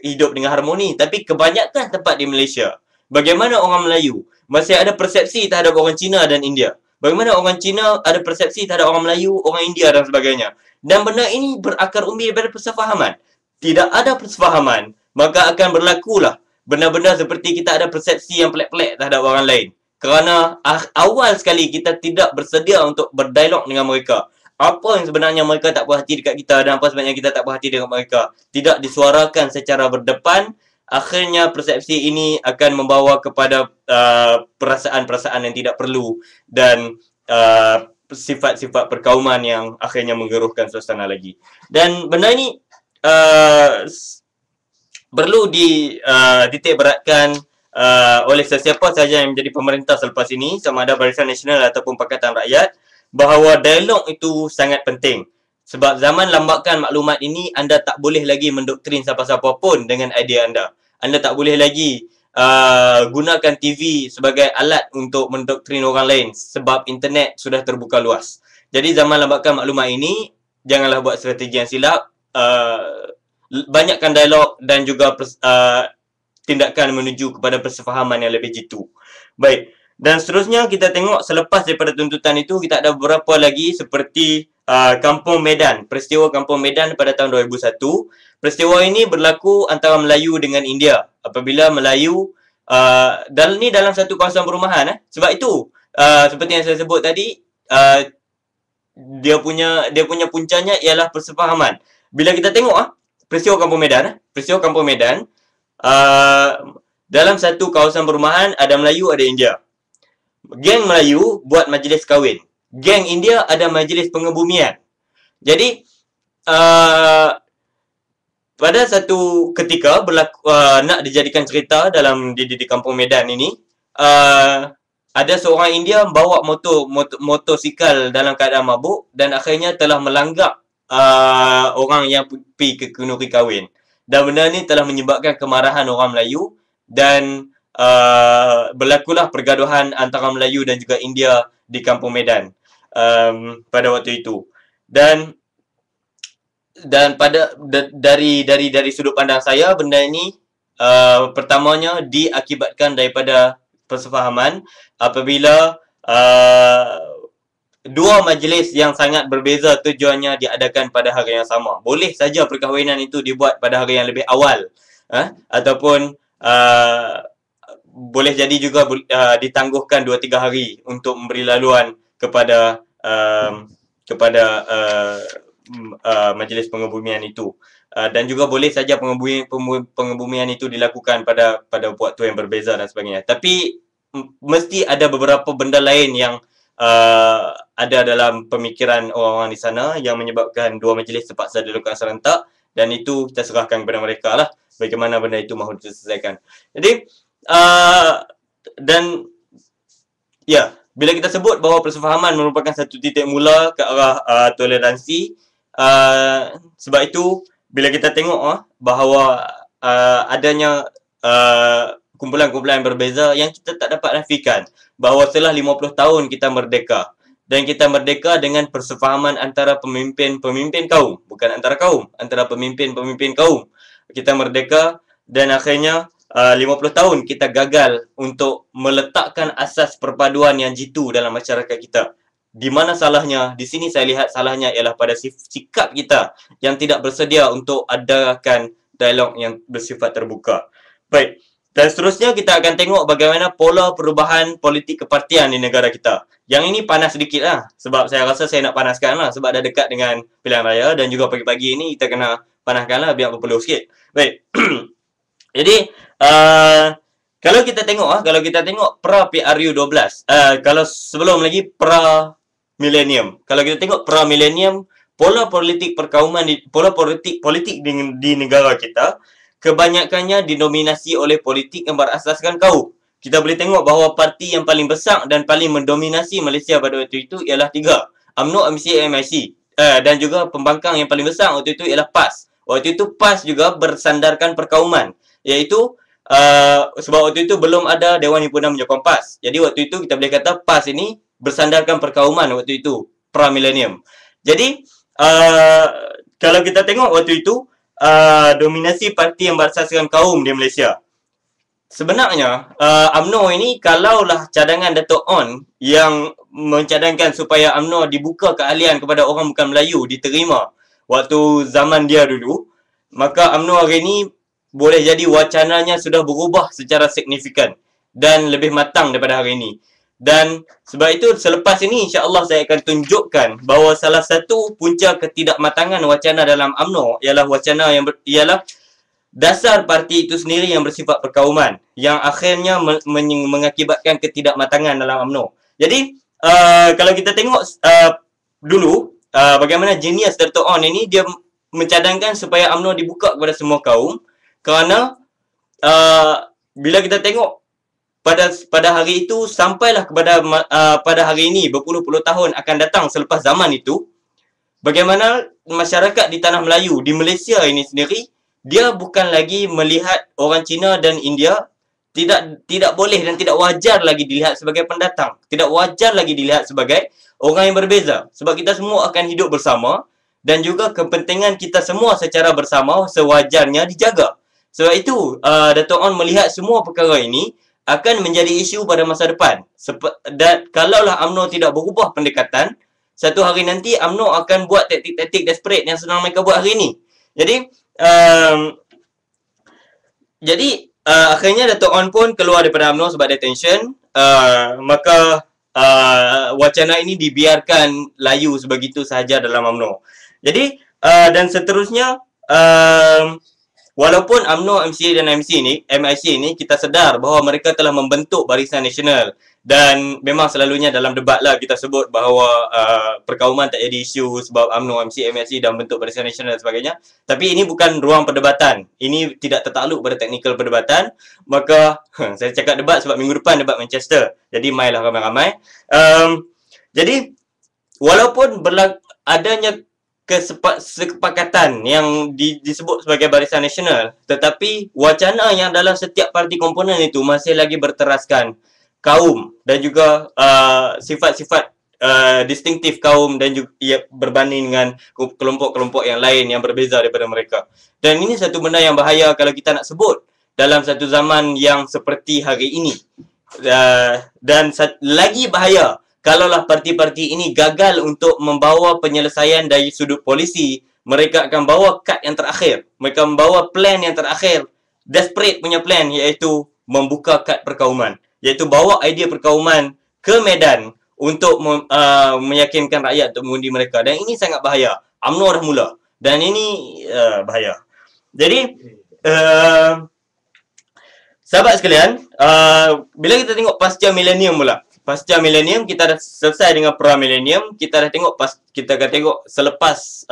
hidup dengan harmoni, tapi kebanyakan tempat di Malaysia, bagaimana orang Melayu masih ada persepsi terhadap orang Cina dan India. Bagaimana orang Cina ada persepsi terhadap orang Melayu, orang India dan sebagainya. Dan benda ini berakar umbi daripada persefahaman. Tidak ada persefahaman, maka akan berlakulah benda-benda seperti kita ada persepsi yang pelik-pelik terhadap orang lain. Kerana awal sekali kita tidak bersedia untuk berdialog dengan mereka. Apa yang sebenarnya mereka tak puas hati dekat kita dan apa sebenarnya kita tak puas hati dengan mereka tidak disuarakan secara berdepan. Akhirnya persepsi ini akan membawa kepada perasaan-perasaan yang tidak perlu dan sifat-sifat perkauman yang akhirnya menggeruhkan suasana lagi. Dan benda ini perlu dititik beratkan oleh sesiapa sahaja yang menjadi pemerintah selepas ini, sama ada Barisan Nasional ataupun Pakatan Rakyat, bahawa dialog itu sangat penting. Sebab zaman lambakan maklumat ini, anda tak boleh lagi mendoktrin siapa-siapa pun dengan idea anda. Anda tak boleh lagi gunakan TV sebagai alat untuk mendoktrin orang lain sebab internet sudah terbuka luas. Jadi zaman lambakan maklumat ini, janganlah buat strategi yang silap. Banyakkan dialog dan juga tindakan menuju kepada persefahaman yang lebih jitu. Baik, dan seterusnya kita tengok selepas daripada tuntutan itu, kita ada beberapa lagi seperti Kampung Medan, peristiwa Kampung Medan pada tahun 2001. Peristiwa ini berlaku antara Melayu dengan India. Apabila Melayu dalam satu kawasan perumahan. Sebab itu, seperti yang saya sebut tadi, dia punya puncanya ialah persefahaman. Bila kita tengok peristiwa Kampung Medan, dalam satu kawasan perumahan ada Melayu, ada India. Geng Melayu buat majlis kahwin. Geng India ada majlis pengebumian. Jadi pada satu ketika nak dijadikan cerita dalam di Kampung Medan ini, ada seorang India bawa motosikal dalam keadaan mabuk dan akhirnya telah melanggar orang yang pergi ke kenduri kahwin. Dan benda ni telah menyebabkan kemarahan orang Melayu dan berlakulah pergaduhan antara Melayu dan juga India di Kampung Medan pada waktu itu. Dan dari sudut pandang saya, benda ini pertamanya diakibatkan daripada persefahaman apabila dua majlis yang sangat berbeza tujuannya diadakan pada hari yang sama. Boleh saja perkahwinan itu dibuat pada hari yang lebih awal, ataupun boleh jadi juga ditangguhkan 2-3 hari untuk memberi laluan kepada majlis pengebumian itu. Dan juga boleh saja pengebumian itu dilakukan pada waktu yang berbeza dan sebagainya. Tapi mesti ada beberapa benda lain yang ada dalam pemikiran orang-orang di sana yang menyebabkan dua majlis terpaksa dilakukan serentak, dan itu kita serahkan kepada mereka lah bagaimana benda itu mahu diselesaikan. Jadi dan ya, bila kita sebut bahawa persefahaman merupakan satu titik mula ke arah toleransi, sebab itu bila kita tengok bahawa adanya kumpulan-kumpulan berbeza yang kita tak dapat nafikan bahawa setelah 50 tahun kita merdeka, dan kita merdeka dengan persefahaman antara pemimpin-pemimpin kaum, bukan antara kaum, antara pemimpin-pemimpin kaum. Kita merdeka dan akhirnya 50 tahun kita gagal untuk meletakkan asas perpaduan yang jitu dalam masyarakat kita. Di mana salahnya? Di sini saya lihat salahnya ialah pada sikap kita yang tidak bersedia untuk adakan dialog yang bersifat terbuka. Baik, Dan seterusnya kita akan tengok bagaimana pola perubahan politik kepartian di negara kita. Yang ini panas sedikit lah. Sebab saya rasa saya nak panaskan lah. Sebab dah dekat dengan pilihan raya. Dan juga pagi-pagi ini kita kena panaskan lah biar berpeluh sikit. Baik. Jadi, kalau kita tengok pra-PRU 12. Kalau sebelum lagi pra-milenium. Kalau kita tengok pra-milenium, pola politik politik di negara kita kebanyakannya didominasi oleh politik yang berasaskan kaum. Kita boleh tengok bahawa parti yang paling besar dan paling mendominasi Malaysia pada waktu itu ialah 3. UMNO, MCA, MIC. Dan juga pembangkang yang paling besar waktu itu ialah PAS. Waktu itu PAS juga bersandarkan perkauman. Iaitu sebab waktu itu belum ada Dewan Himpunan Menyokong PAS. Jadi waktu itu kita boleh kata PAS ini bersandarkan perkauman waktu itu. Pra-milenium. Jadi kalau kita tengok waktu itu dominasi parti yang berasaskan kaum di Malaysia. Sebenarnya UMNO ini kalaulah cadangan Dato' On yang mencadangkan supaya UMNO dibuka keahlian kepada orang bukan Melayu diterima waktu zaman dia dulu, maka UMNO hari ini boleh jadi wacananya sudah berubah secara signifikan dan lebih matang daripada hari ini. Dan sebab itu selepas ini insya-Allah saya akan tunjukkan bahawa salah satu punca ketidakmatangan wacana dalam UMNO ialah wacana yang ialah dasar parti itu sendiri yang bersifat perkauman yang akhirnya mengakibatkan ketidakmatangan dalam UMNO. Jadi kalau kita tengok dulu bagaimana genius Dato' On ini, dia mencadangkan supaya UMNO dibuka kepada semua kaum kerana bila kita tengok pada hari itu sampailah kepada pada hari ini berpuluh-puluh tahun akan datang selepas zaman itu, bagaimana masyarakat di tanah Melayu di Malaysia ini sendiri dia bukan lagi melihat orang Cina dan India, tidak boleh dan tidak wajar lagi dilihat sebagai pendatang, tidak wajar lagi dilihat sebagai orang yang berbeza, sebab kita semua akan hidup bersama dan juga kepentingan kita semua secara bersama sewajarnya dijaga. Sebab itu Dato' On melihat semua perkara ini akan menjadi isu pada masa depan. Dan kalaulah UMNO tidak berubah pendekatan, satu hari nanti UMNO akan buat taktik-taktik desperate yang senang mereka buat hari ini. Jadi akhirnya Dato' On pun keluar daripada UMNO sebab dia tension. Maka wacana ini dibiarkan layu sebegitu sahaja dalam UMNO. Jadi dan seterusnya walaupun UMNO, MCA dan MIC ini kita sedar bahawa mereka telah membentuk Barisan Nasional, dan memang selalunya dalam debat lah kita sebut bahawa perkauman tak jadi isu sebab UMNO, MCA, MIC dah membentuk Barisan Nasional dan sebagainya. Tapi ini bukan ruang perdebatan. Ini tidak tertakluk pada teknikal perdebatan. Maka saya cakap debat sebab minggu depan debat Manchester. Jadi mailah ramai-ramai. Jadi walaupun adanya kesepakatan yang disebut sebagai Barisan Nasional, tetapi wacana yang dalam setiap parti komponen itu masih lagi berteraskan kaum dan juga sifat-sifat distinktif kaum dan juga berbanding dengan kelompok-kelompok yang lain yang berbeza daripada mereka. Dan ini satu benda yang bahaya kalau kita nak sebut dalam satu zaman yang seperti hari ini. Dan lagi bahaya kalaulah parti-parti ini gagal untuk membawa penyelesaian dari sudut polisi, mereka akan bawa kad yang terakhir. Mereka membawa plan yang terakhir, desperate punya plan, iaitu membuka kad perkauman. Iaitu bawa idea perkauman ke medan untuk meyakinkan rakyat untuk mengundi mereka. Dan ini sangat bahaya. UMNO dah mula. Dan ini bahaya. Jadi, sahabat sekalian, bila kita tengok pasca milenium pula, pasca milenium kita dah selesai dengan pra-milenium, kita dah tengok kita akan tengok selepas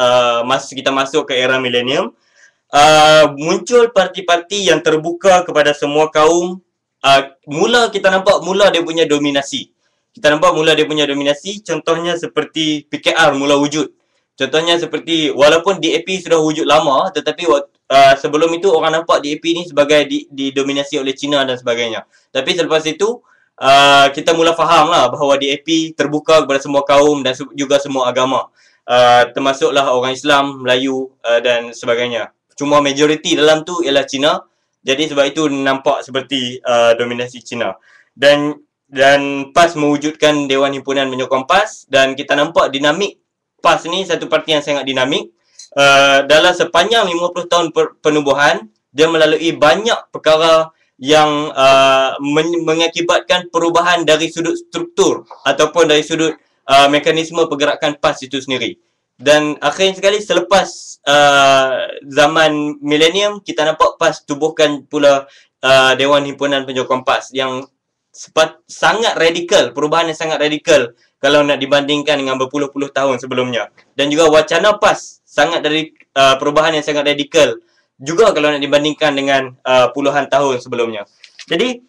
kita masuk ke era milenium, muncul parti-parti yang terbuka kepada semua kaum. Kita nampak mula dia punya dominasi. Contohnya seperti PKR mula wujud. Contohnya seperti walaupun DAP sudah wujud lama, tetapi sebelum itu orang nampak DAP ni sebagai didominasi oleh Cina dan sebagainya. Tapi selepas itu kita mula faham lah bahawa DAP terbuka kepada semua kaum dan juga semua agama, termasuklah orang Islam, Melayu dan sebagainya. Cuma majoriti dalam tu ialah Cina. Jadi sebab itu nampak seperti dominasi Cina. Dan PAS mewujudkan Dewan Himpunan Menyokong PAS, dan kita nampak dinamik PAS ni satu parti yang sangat dinamik. Dalam sepanjang 50 tahun penubuhan, dia melalui banyak perkara yang mengakibatkan perubahan dari sudut struktur ataupun dari sudut mekanisme pergerakan PAS itu sendiri. Dan akhirnya sekali selepas zaman milenium, kita nampak PAS tubuhkan pula Dewan Himpunan Penyokong PAS yang sangat radikal, perubahan yang sangat radikal kalau nak dibandingkan dengan berpuluh-puluh tahun sebelumnya. Dan juga wacana PAS sangat dari perubahan yang sangat radikal juga kalau nak dibandingkan dengan puluhan tahun sebelumnya. Jadi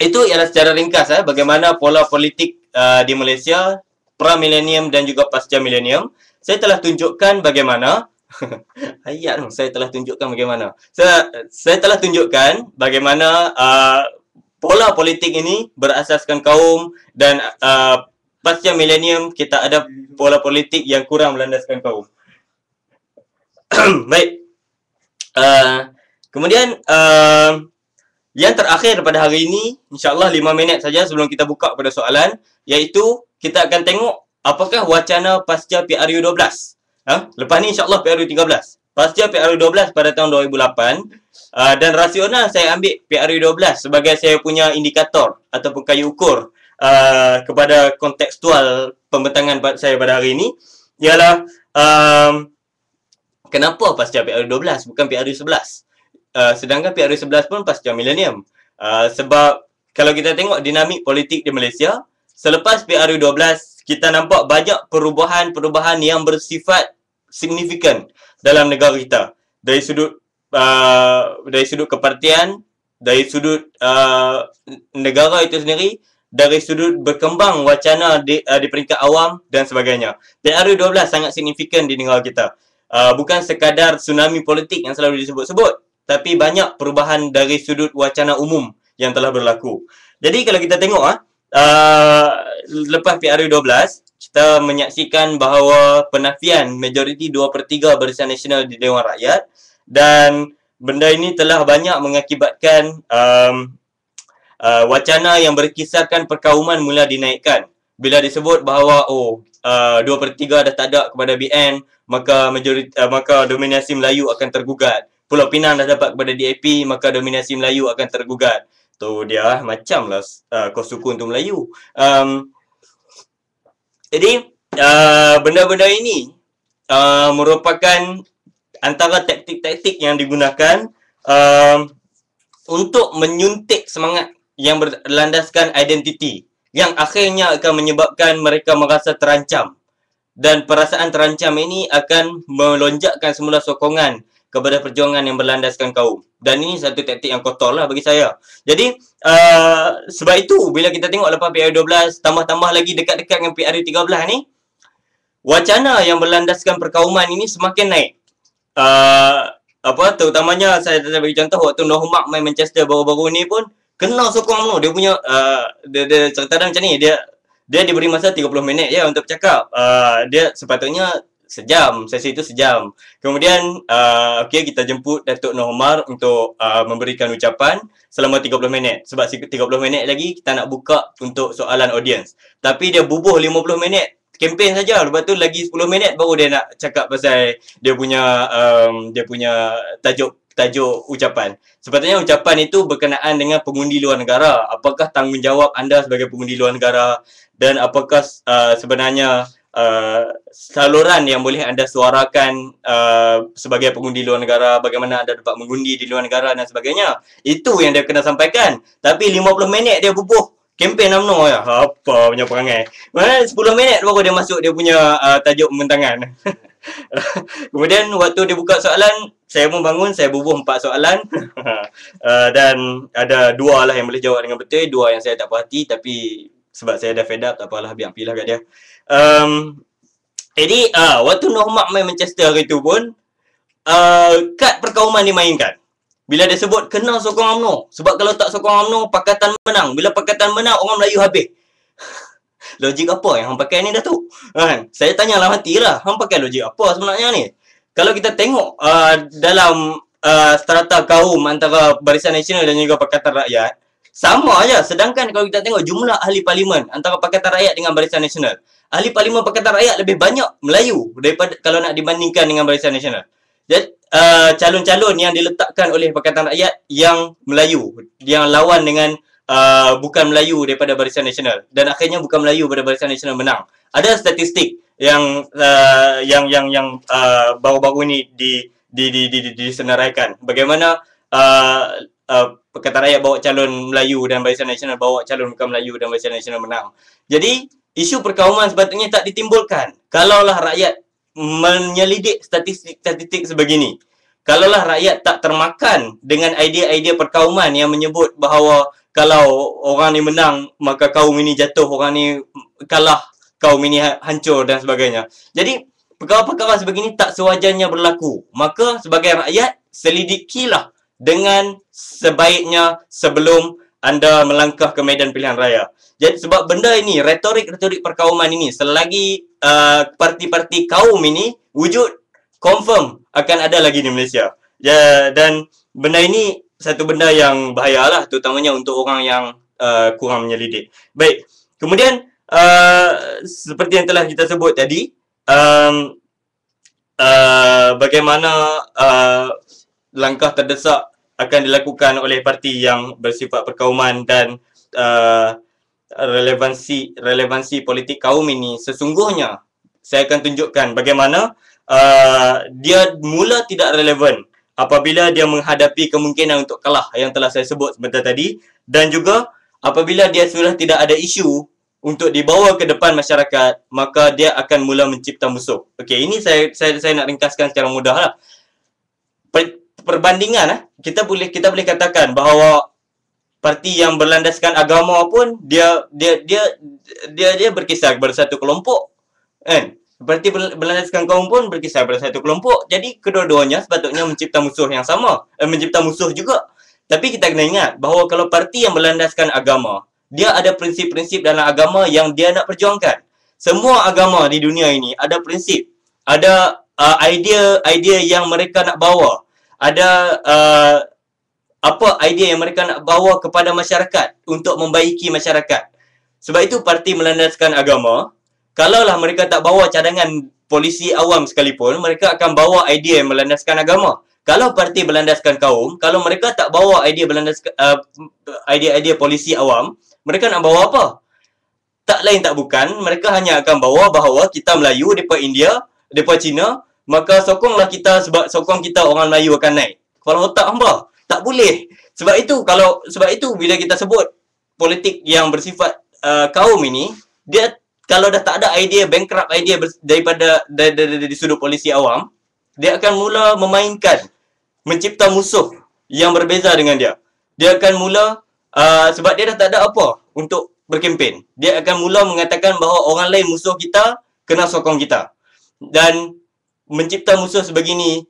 itu ialah secara ringkas bagaimana pola politik di Malaysia pra-milenium dan juga pasca milenium. Saya telah tunjukkan bagaimana ayat saya telah tunjukkan bagaimana. Saya telah tunjukkan bagaimana pola politik ini berasaskan kaum dan pasca milenium kita ada pola politik yang kurang berlandaskan kaum. Baik. Kemudian yang terakhir pada hari ini, insya-Allah 5 minit saja sebelum kita buka pada soalan, iaitu kita akan tengok apakah wacana pasca PRU 12. Lepas ni insya-Allah PRU 13. Pasca PRU 12 pada tahun 2008 dan rasional saya ambil PRU 12 sebagai saya punya indikator ataupun kayu ukur kepada kontekstual pembentangan saya pada hari ini ialah kenapa pasca PRU 12 bukan PRU 11? Sedangkan PRU 11 pun pasca milenium. Sebab kalau kita tengok dinamik politik di Malaysia, selepas PRU 12 kita nampak banyak perubahan-perubahan yang bersifat signifikan dalam negara kita. Dari sudut kepartian, dari sudut negara itu sendiri, dari sudut berkembang wacana di peringkat awam dan sebagainya. PRU 12 sangat signifikan di negara kita. Bukan sekadar tsunami politik yang selalu disebut-sebut, tapi banyak perubahan dari sudut wacana umum yang telah berlaku. Jadi kalau kita tengok lepas PRU 12, kita menyaksikan bahawa penafian majoriti 2/3 Barisan Nasional di Dewan Rakyat, dan benda ini telah banyak mengakibatkan wacana yang berkisarkan perkauman mula dinaikkan. Bila disebut bahawa 2/3 dah tak ada kepada BN, maka dominasi Melayu akan tergugat. Pulau Pinang dah dapat kepada DAP, maka dominasi Melayu akan tergugat. Tu dia macamlah kos suku untuk Melayu. Jadi benda-benda ini merupakan antara taktik-taktik yang digunakan untuk menyuntik semangat yang berlandaskan identiti, yang akhirnya akan menyebabkan mereka merasa terancam. Dan perasaan terancam ini akan melonjakkan semula sokongan kepada perjuangan yang berlandaskan kaum. Dan ini satu taktik yang kotor lah bagi saya. Jadi sebab itu bila kita tengok lepas PRU 12 tambah-tambah lagi dekat-dekat dengan PRU 13 ni, wacana yang berlandaskan perkauman ini semakin naik. Terutamanya saya dah bagi contoh waktu Nohmak main Manchester baru-baru ni pun kena sokong UMNO. Dia punya dia cerita macam ni, dia diberi masa 30 minit je untuk bercakap. Dia sepatutnya sejam, sesi itu sejam. Kemudian kita jemput Datuk Noh Omar untuk memberikan ucapan selama 30 minit. Sebab 30 minit lagi kita nak buka untuk soalan audiens. Tapi dia bubuh 50 minit kempen saja. Lepas tu lagi 10 minit baru dia nak cakap pasal dia punya tajuk ucapan. Sepatutnya ucapan itu berkenaan dengan pengundi luar negara. Apakah tanggungjawab anda sebagai pengundi luar negara, dan apakah sebenarnya saluran yang boleh anda suarakan sebagai pengundi luar negara, bagaimana anda dapat mengundi di luar negara dan sebagainya. Itu yang dia kena sampaikan. Tapi 50 minit dia bubuh kempen UMNO ya. Apa punya perangai. Mana 10 minit baru dia masuk dia punya tajuk pembentangan. Kemudian waktu dia buka soalan, saya pun bangun, saya bubuh 4 soalan. Dan ada 2 lah yang boleh jawab dengan betul, 2 yang saya tak puas hati, tapi sebab saya dah fed up, tak apalah, biar pilih kat dia. Jadi waktu Nohmak main Manchester hari tu pun kad perkauman dimainkan. Bila dia sebut kena sokong UMNO, sebab kalau tak sokong UMNO Pakatan menang. Bila Pakatan menang orang Melayu habis. Logik apa yang hang pakai ni Datuk? Kan? Saya tanyalah hati lah, hang pakai logik apa sebenarnya ni? Kalau kita tengok dalam strata kaum antara Barisan Nasional dan juga Pakatan Rakyat, sama aja. Sedangkan kalau kita tengok jumlah ahli parlimen antara Pakatan Rakyat dengan Barisan Nasional, ahli parlimen Pakatan Rakyat lebih banyak Melayu daripada kalau nak dibandingkan dengan Barisan Nasional. Jadi calon-calon yang diletakkan oleh Pakatan Rakyat yang Melayu, yang lawan dengan bukan Melayu daripada Barisan Nasional, dan akhirnya bukan Melayu daripada Barisan Nasional menang. Ada statistik yang baru-baru ini disenaraikan bagaimana Pakatan Rakyat bawa calon Melayu dan Barisan Nasional bawa calon bukan Melayu dan Barisan Nasional menang. Jadi isu perkauman sepatutnya tak ditimbulkan kalaulah rakyat menyelidik statistik sebegini. Kalaulah rakyat tak termakan dengan idea-idea perkauman yang menyebut bahawa kalau orang ni menang maka kaum ini jatuh, orang ni kalah kaum ini hancur dan sebagainya. Jadi perkara-perkara sebegini tak sewajarnya berlaku. Maka sebagai rakyat selidikilah dengan sebaiknya sebelum anda melangkah ke medan pilihan raya. Jadi sebab benda ini, retorik-retorik perkauman ini, selagi parti-parti kaum ini wujud, confirm akan ada lagi di Malaysia. Ya, dan benda ini satu benda yang bahayalah, terutamanya untuk orang yang kurang menyelidik. Baik, kemudian seperti yang telah kita sebut tadi, bagaimana langkah terdesak akan dilakukan oleh parti yang bersifat perkauman dan relevansi politik kaum ini. Sesungguhnya saya akan tunjukkan bagaimana dia mula tidak relevan apabila dia menghadapi kemungkinan untuk kalah yang telah saya sebut sebentar tadi, dan juga apabila dia sudah tidak ada isu untuk dibawa ke depan masyarakat, maka dia akan mula mencipta musuh. Okey, ini saya nak ringkaskan secara mudah lah. Perbandingan, kita boleh katakan bahawa parti yang berlandaskan agama pun dia berkisar kepada satu kelompok, kan? Parti berlandaskan kaum pun berkisar pada satu kelompok. Jadi kedua-duanya sepatutnya mencipta musuh yang sama, mencipta musuh juga. Tapi kita kena ingat bahawa kalau parti yang berlandaskan agama, dia ada prinsip-prinsip dalam agama yang dia nak perjuangkan. Semua agama di dunia ini ada prinsip, ada idea yang mereka nak bawa, ada apa idea yang mereka nak bawa kepada masyarakat untuk membaiki masyarakat. Sebab itu parti melandaskan agama, kalaulah mereka tak bawa cadangan polisi awam sekalipun, mereka akan bawa idea yang melandaskan agama. Kalau parti berlandaskan kaum, kalau mereka tak bawa idea berlandaskan idea polisi awam, mereka nak bawa apa? Tak lain tak bukan, mereka hanya akan bawa bahawa kita Melayu, depa India, depa Cina, maka sokonglah kita sebab sokong kita orang Melayu akan naik. Kepala otak hamba. Tak boleh. Sebab itu bila kita sebut politik yang bersifat kaum ini, dia kalau dah tak ada idea, bankrupt idea daripada dari sudut polisi awam, dia akan mula memainkan, mencipta musuh yang berbeza dengan dia. Dia akan mula sebab dia dah tak ada apa untuk berkempen. Dia akan mula mengatakan bahawa orang lain musuh kita, kena sokong kita. Dan mencipta musuh sebegini,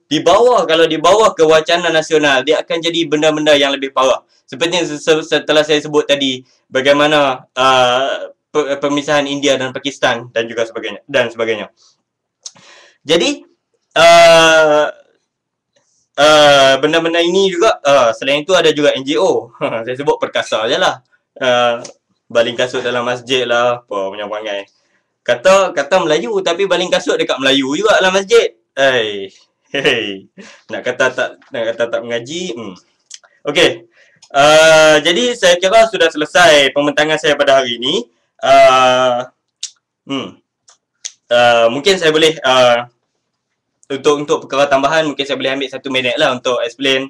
kalau dibawa ke wacana nasional, dia akan jadi benda-benda yang lebih parah. Seperti yang setelah saya sebut tadi, bagaimana pemisahan India dan Pakistan dan juga sebagainya. Jadi benda-benda ini juga, selain itu ada juga NGO. Saya sebut perkasa je lah. Baling kasut dalam masjid lah, apa punya perangai. Kata Melayu tapi baling kasut dekat Melayu juga dalam masjid. Nak kata tak mengaji. Okey. Jadi saya kira sudah selesai pembentangan saya pada hari ini. Mungkin saya boleh untuk perkara tambahan, mungkin saya boleh ambil 1 minit lah untuk explain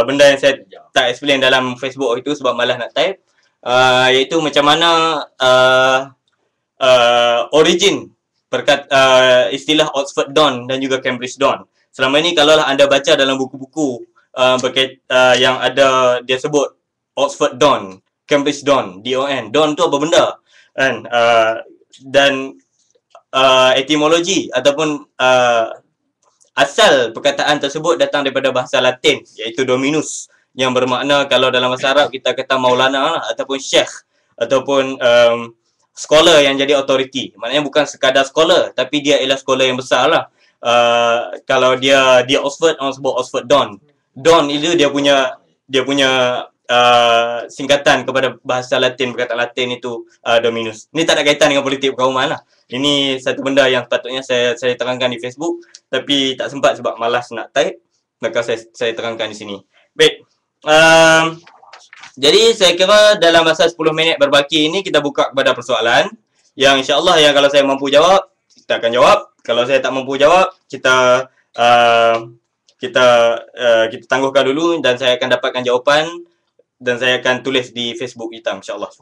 benda yang saya tak explain dalam Facebook itu sebab malas nak type, iaitu macam mana origin istilah Oxford Dawn dan juga Cambridge Dawn. Selama ini kalaulah anda baca dalam buku-buku yang ada dia sebut Oxford Dawn, Cambridge Dawn, DON. Dawn tu apa benda? Kan? Dan etimologi ataupun asal perkataan tersebut datang daripada bahasa Latin, iaitu Dominus, yang bermakna kalau dalam bahasa Arab kita kata Maulana lah, ataupun Syekh, ataupun scholar yang jadi authority. Maknanya bukan sekadar scholar, tapi dia ialah scholar yang besar lah. Kalau dia Oxford, orang sebut Oxford Dawn. Dawn itu dia punya singkatan kepada bahasa Latin, perkataan Latin itu Dominus. Ini tak ada kaitan dengan politik perkauman lah. Ini satu benda yang sepatutnya saya terangkan di Facebook, tapi tak sempat sebab malas nak type, maka saya terangkan di sini. Baik. Jadi saya kira dalam masa 10 minit berbaki ini kita buka kepada persoalan yang insya-Allah yang kalau saya mampu jawab, kita akan jawab. Kalau saya tak mampu jawab, kita tangguhkan dulu dan saya akan dapatkan jawapan dan saya akan tulis di Facebook Hitam insya-Allah.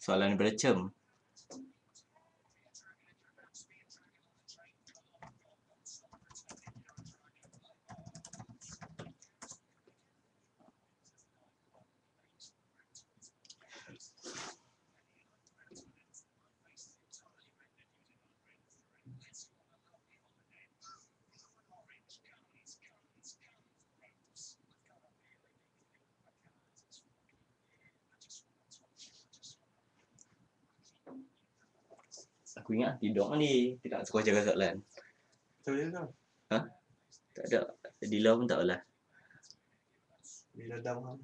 Soalan daripada Cem. Aku ingat tidur ni, tidak suka jaga soalan. Betul je kau. Ha? Tak ada. Dila pun tak lah. Bila dah malam.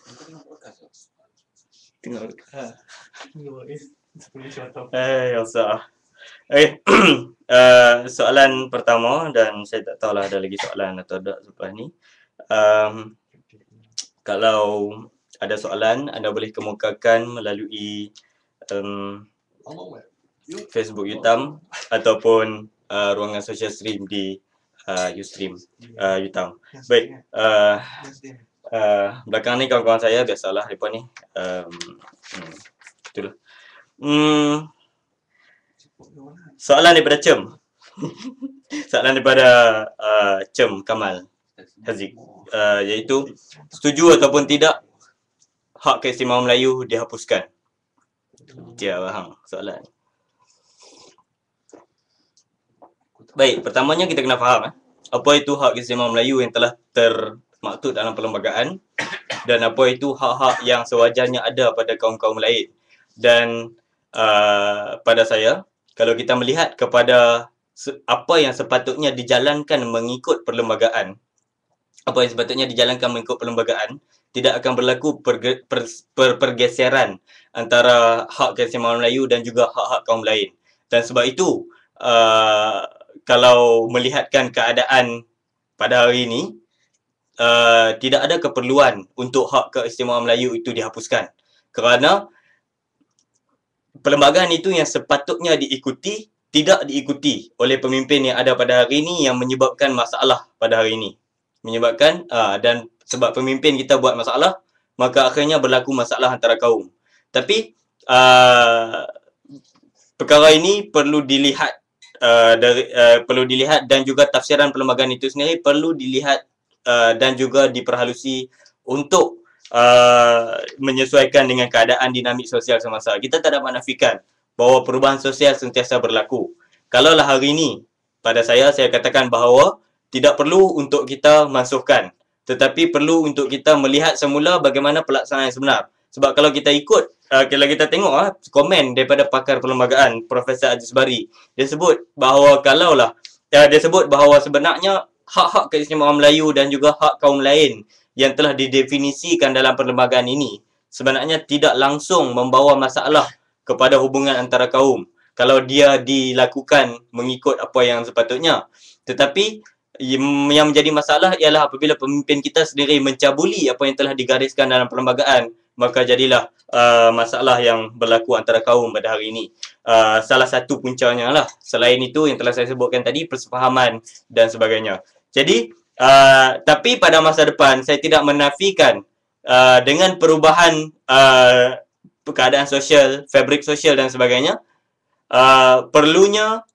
Kau tengok podcast tak? Tengok. Tengok ni. Sepuluh syaitan. Usah. Soalan pertama dan saya tak tahulah ada lagi soalan atau tak selepas ni. Kalau ada soalan, anda boleh kemukakan melalui Facebook Hitam ataupun ruangan social stream di Ustream Hitam. Baik, belakang ni kawan-kawan saya biasalah mereka ni. Itulah. Soalan daripada Cem. Soalan daripada Cem Kamal Haziq, iaitu setuju ataupun tidak hak keistimewaan Melayu dihapuskan? Dia faham soalan. Baik, pertamanya kita kena faham apa itu hak keistimewaan Melayu yang telah termaktub dalam perlembagaan dan apa itu hak-hak yang sewajarnya ada pada kaum-kaum lain. Dan pada saya, kalau kita melihat kepada apa yang sepatutnya dijalankan mengikut perlembagaan, tidak akan berlaku pergeseran antara hak keistimewaan Melayu dan juga hak-hak kaum lain. Dan sebab itu, kalau melihatkan keadaan pada hari ini, tidak ada keperluan untuk hak keistimewaan Melayu itu dihapuskan. Kerana perlembagaan itu yang sepatutnya diikuti, tidak diikuti oleh pemimpin yang ada pada hari ini yang menyebabkan masalah pada hari ini. Dan sebab pemimpin kita buat masalah, maka akhirnya berlaku masalah antara kaum. Tapi perkara ini perlu dilihat dan juga tafsiran perlembagaan itu sendiri perlu dilihat dan juga diperhalusi untuk menyesuaikan dengan keadaan dinamik sosial semasa. Kita tak dapat menafikan bahawa perubahan sosial sentiasa berlaku. Kalaulah hari ini, pada saya katakan bahawa tidak perlu untuk kita mansuhkan, tetapi perlu untuk kita melihat semula bagaimana pelaksanaan yang sebenar. Sebab kalau kita ikut, kalau kita tengok komen daripada pakar perlembagaan Profesor Aziz Bari, dia sebut bahawa sebenarnya hak-hak keistimewaan Melayu dan juga hak kaum lain yang telah didefinisikan dalam perlembagaan ini sebenarnya tidak langsung membawa masalah kepada hubungan antara kaum kalau dia dilakukan mengikut apa yang sepatutnya. Tetapi Yang menjadi masalah ialah apabila pemimpin kita sendiri mencabuli apa yang telah digariskan dalam perlembagaan, maka jadilah masalah yang berlaku antara kaum pada hari ini. Salah satu puncanya lah. Selain itu yang telah saya sebutkan tadi, persefahaman dan sebagainya. Jadi, tapi pada masa depan saya tidak menafikan dengan perubahan keadaan sosial, fabrik sosial dan sebagainya, perlunya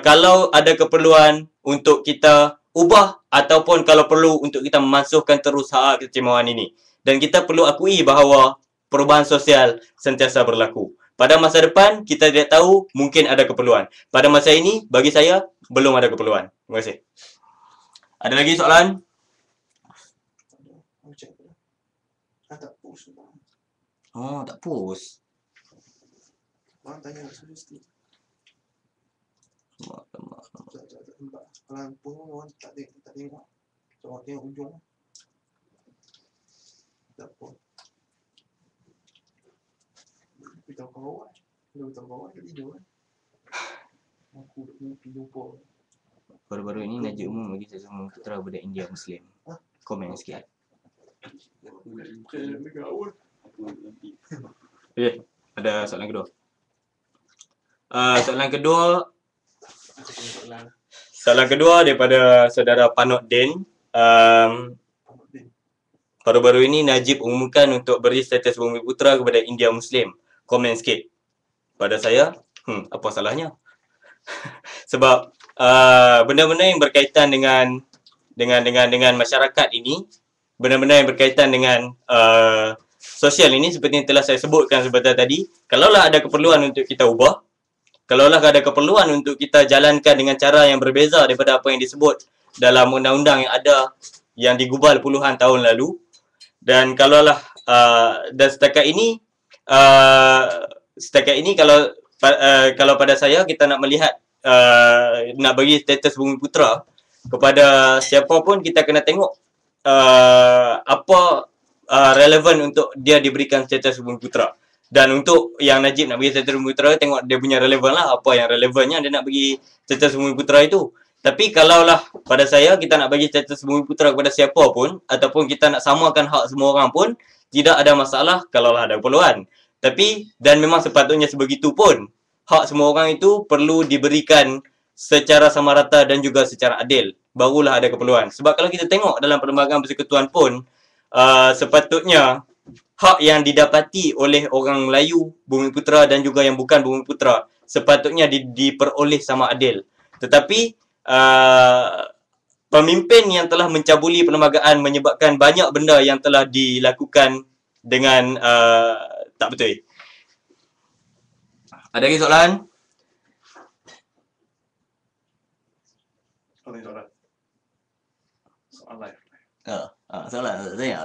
kalau ada keperluan untuk kita ubah ataupun kalau perlu untuk kita memansuhkan terus hak keistimewaan ini. Dan kita perlu akui bahawa perubahan sosial sentiasa berlaku. Pada masa depan, kita tidak tahu, mungkin ada keperluan. Pada masa ini, bagi saya, belum ada keperluan. Terima kasih. Ada lagi soalan? Macam apa? Tak post. Oh, tak post. Orang tanya nak sugesti. Tak nampak. Kalau pun orang tak tengok. Orang tengok ujung. Tak post. Beritahu kawan. Beritahu kawan tak tidur. Aku lupa. Baru-baru ini Najib umum bagi saya semua putera budak India Muslim. Komen sikit. Ada soalan kedua. Soalan kedua daripada saudara Panot Din. Baru-baru ini Najib umumkan untuk beri status bumi putera kepada India Muslim. Komen sikit. Pada saya, apa salahnya? Sebab benda-benda yang berkaitan dengan masyarakat ini, benda-benda yang berkaitan dengan sosial ini seperti yang telah saya sebutkan sebentar tadi, kalaulah ada keperluan untuk kita ubah, kalaulah ada keperluan untuk kita jalankan dengan cara yang berbeza daripada apa yang disebut dalam undang-undang yang ada yang digubal puluhan tahun lalu, dan kalaulah dan setakat ini kalau pada saya kita nak melihat nak bagi status bumi putera kepada siapa pun, kita kena tengok apa relevan untuk dia diberikan status bumi putera. Dan untuk yang Najib nak bagi status bumi putera, tengok dia punya relevan lah, apa yang relevannya dia nak bagi status bumi putera itu. Tapi kalaulah pada saya kita nak bagi status bumi putera kepada siapa pun, ataupun kita nak samakan hak semua orang pun, tidak ada masalah kalaulah ada keperluan. Tapi, dan memang sepatutnya sebegitu pun, hak semua orang itu perlu diberikan secara sama rata dan juga secara adil. Barulah ada keperluan. Sebab kalau kita tengok dalam Perlembagaan Persekutuan pun, sepatutnya hak yang didapati oleh orang Melayu, bumi putera dan juga yang bukan bumi putera, sepatutnya diperoleh sama adil. Tetapi pemimpin yang telah mencabuli perlembagaan menyebabkan banyak benda yang telah dilakukan dengan tak betul. Ada lagi soalan? Soalan. Soalan live. Soalan saya.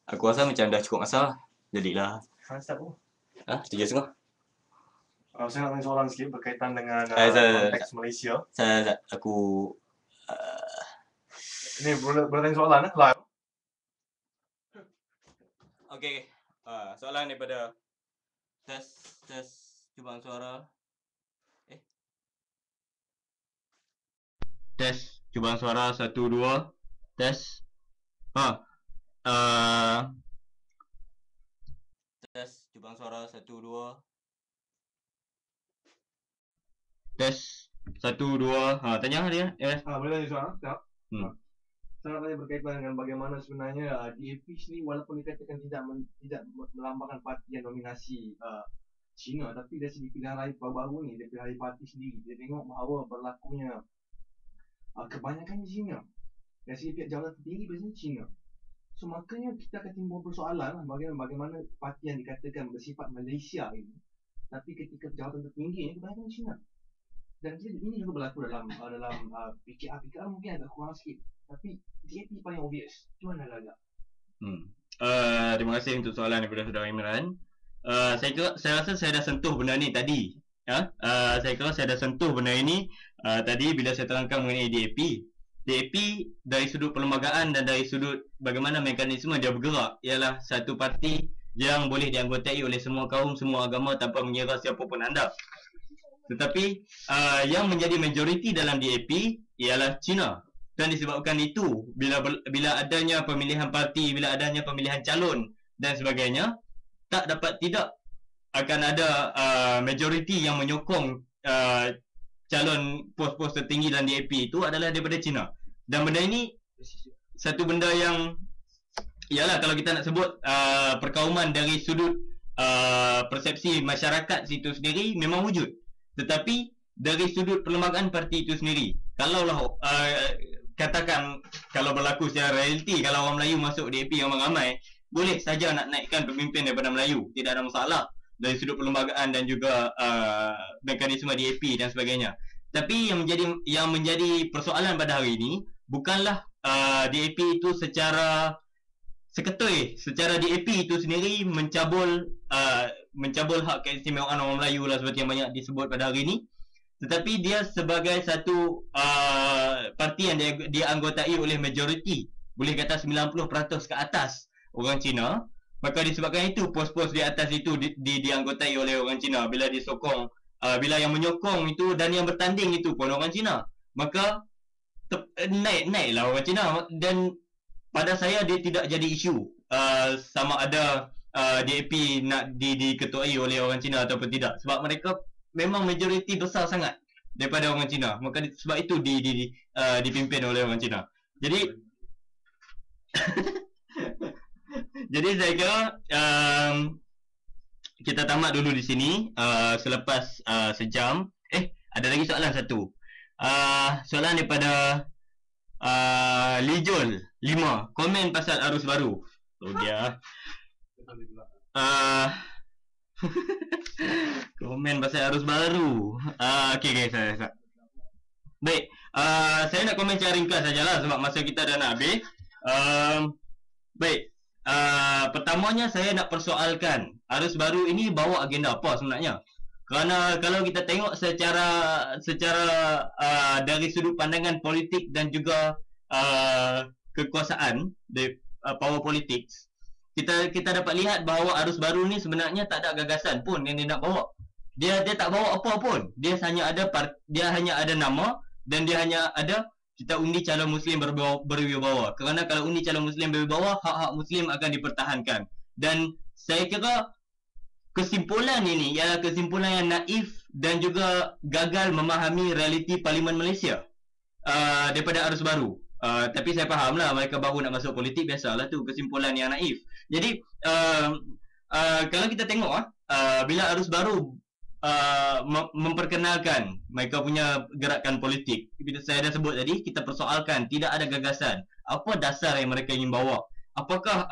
Aku rasa macam dah cukup masa. Jadilah. Start pun. 3.5. Saya nak tanya soalan sikit berkaitan dengan konteks Malaysia. Aku Ini boleh tanya soalan live. Okey. Soalan daripada tes cubaan suara. Tes cubaan suara 1 2. Tes. Tes cubaan suara 1 2. Tes 1 2. Tanya dia. Boleh tanya soalan? Tak. Saya nak tanya berkaitan dengan bagaimana sebenarnya DAP ni walaupun dikatakan tidak melambangkan parti yang dominasi Cina, tapi dari segi pilihan raya baru ni, dari pilihan raya parti sendiri, dia tengok bahawa berlakunya kebanyakan Cina. Dari segi pihak jawatan tertinggi biasanya Cina. So makanya kita akan timbul persoalan bagaimana parti yang dikatakan bersifat Malaysia ini, tapi ketika jawatan tertinggi ini kebanyakan Cina. Dan ini juga berlaku dalam PKR mungkin agak kurang sikit, tapi DAP paling obvious. Macam mana agak? Terima kasih untuk soalan daripada saudara Imran. Saya rasa saya dah sentuh benda ni tadi. Saya kira saya dah sentuh benda ini tadi bila saya terangkan mengenai DAP. DAP dari sudut perlembagaan dan dari sudut bagaimana mekanisme dia bergerak ialah satu parti yang boleh dianggotai oleh semua kaum, semua agama tanpa mengira siapa pun anda. Tetapi yang menjadi majoriti dalam DAP ialah Cina. Dan disebabkan itu, bila adanya pemilihan parti, bila adanya pemilihan calon dan sebagainya, tak dapat tidak akan ada majoriti yang menyokong calon pos-pos tertinggi dalam DAP itu adalah daripada Cina. Dan benda ini satu benda yang ialah kalau kita nak sebut perkauman dari sudut persepsi masyarakat situ sendiri memang wujud. Tetapi dari sudut perlembagaan parti itu sendiri, kalaulah katakan kalau berlaku secara realiti, kalau orang Melayu masuk DAP ramai-ramai, boleh saja nak naikkan pemimpin daripada Melayu, tidak ada masalah dari sudut perlembagaan dan juga mekanisme DAP dan sebagainya. Tapi yang menjadi persoalan pada hari ini bukanlah DAP itu secara seketoi, secara DAP itu sendiri mencabul hak keistimewaan orang Melayu lah seperti yang banyak disebut pada hari ini. Tetapi dia sebagai satu parti yang dianggotai oleh majoriti, boleh kata 90% ke atas orang Cina, maka disebabkan itu pos-pos di atas itu dianggotai oleh orang Cina. Bila disokong, bila yang menyokong itu dan yang bertanding itu pun orang Cina, maka naiklah orang Cina. Dan pada saya dia tidak jadi isu sama ada DAP nak diketuai oleh orang Cina ataupun tidak, sebab mereka memang majoriti besar sangat daripada orang Cina, maka sebab itu dipimpin oleh orang Cina. Jadi jadi saya kira kita tamat dulu di sini selepas sejam. Ada lagi soalan satu. Soalan daripada Lijol 5, komen pasal arus baru. Oh dia komen pasal arus baru. Okey saya. Baik, saya nak komen secara ringkas sajalah sebab masa kita dah nak habis. Baik, pertamanya saya nak persoalkan arus baru ini bawa agenda apa sebenarnya? Kerana kalau kita tengok secara dari sudut pandangan politik dan juga kekuasaan, power politics, kita dapat lihat bahawa arus baru ni sebenarnya tak ada gagasan pun yang dia nak bawa. Dia tak bawa apa pun. Dia hanya ada nama dan dia hanya ada kita undi calon muslim berwibawa. Kerana kalau undi calon muslim berwibawa, hak-hak muslim akan dipertahankan. Dan saya kira kesimpulan ini ialah kesimpulan yang naif dan juga gagal memahami realiti Parlimen Malaysia daripada arus baru. Tapi saya faham lah mereka baru nak masuk politik, biasalah tu kesimpulan yang naif. Jadi kalau kita tengok bila arus baru memperkenalkan mereka punya gerakan politik, saya dah sebut tadi, kita persoalkan tidak ada gagasan. Apa dasar yang mereka ingin bawa? Apakah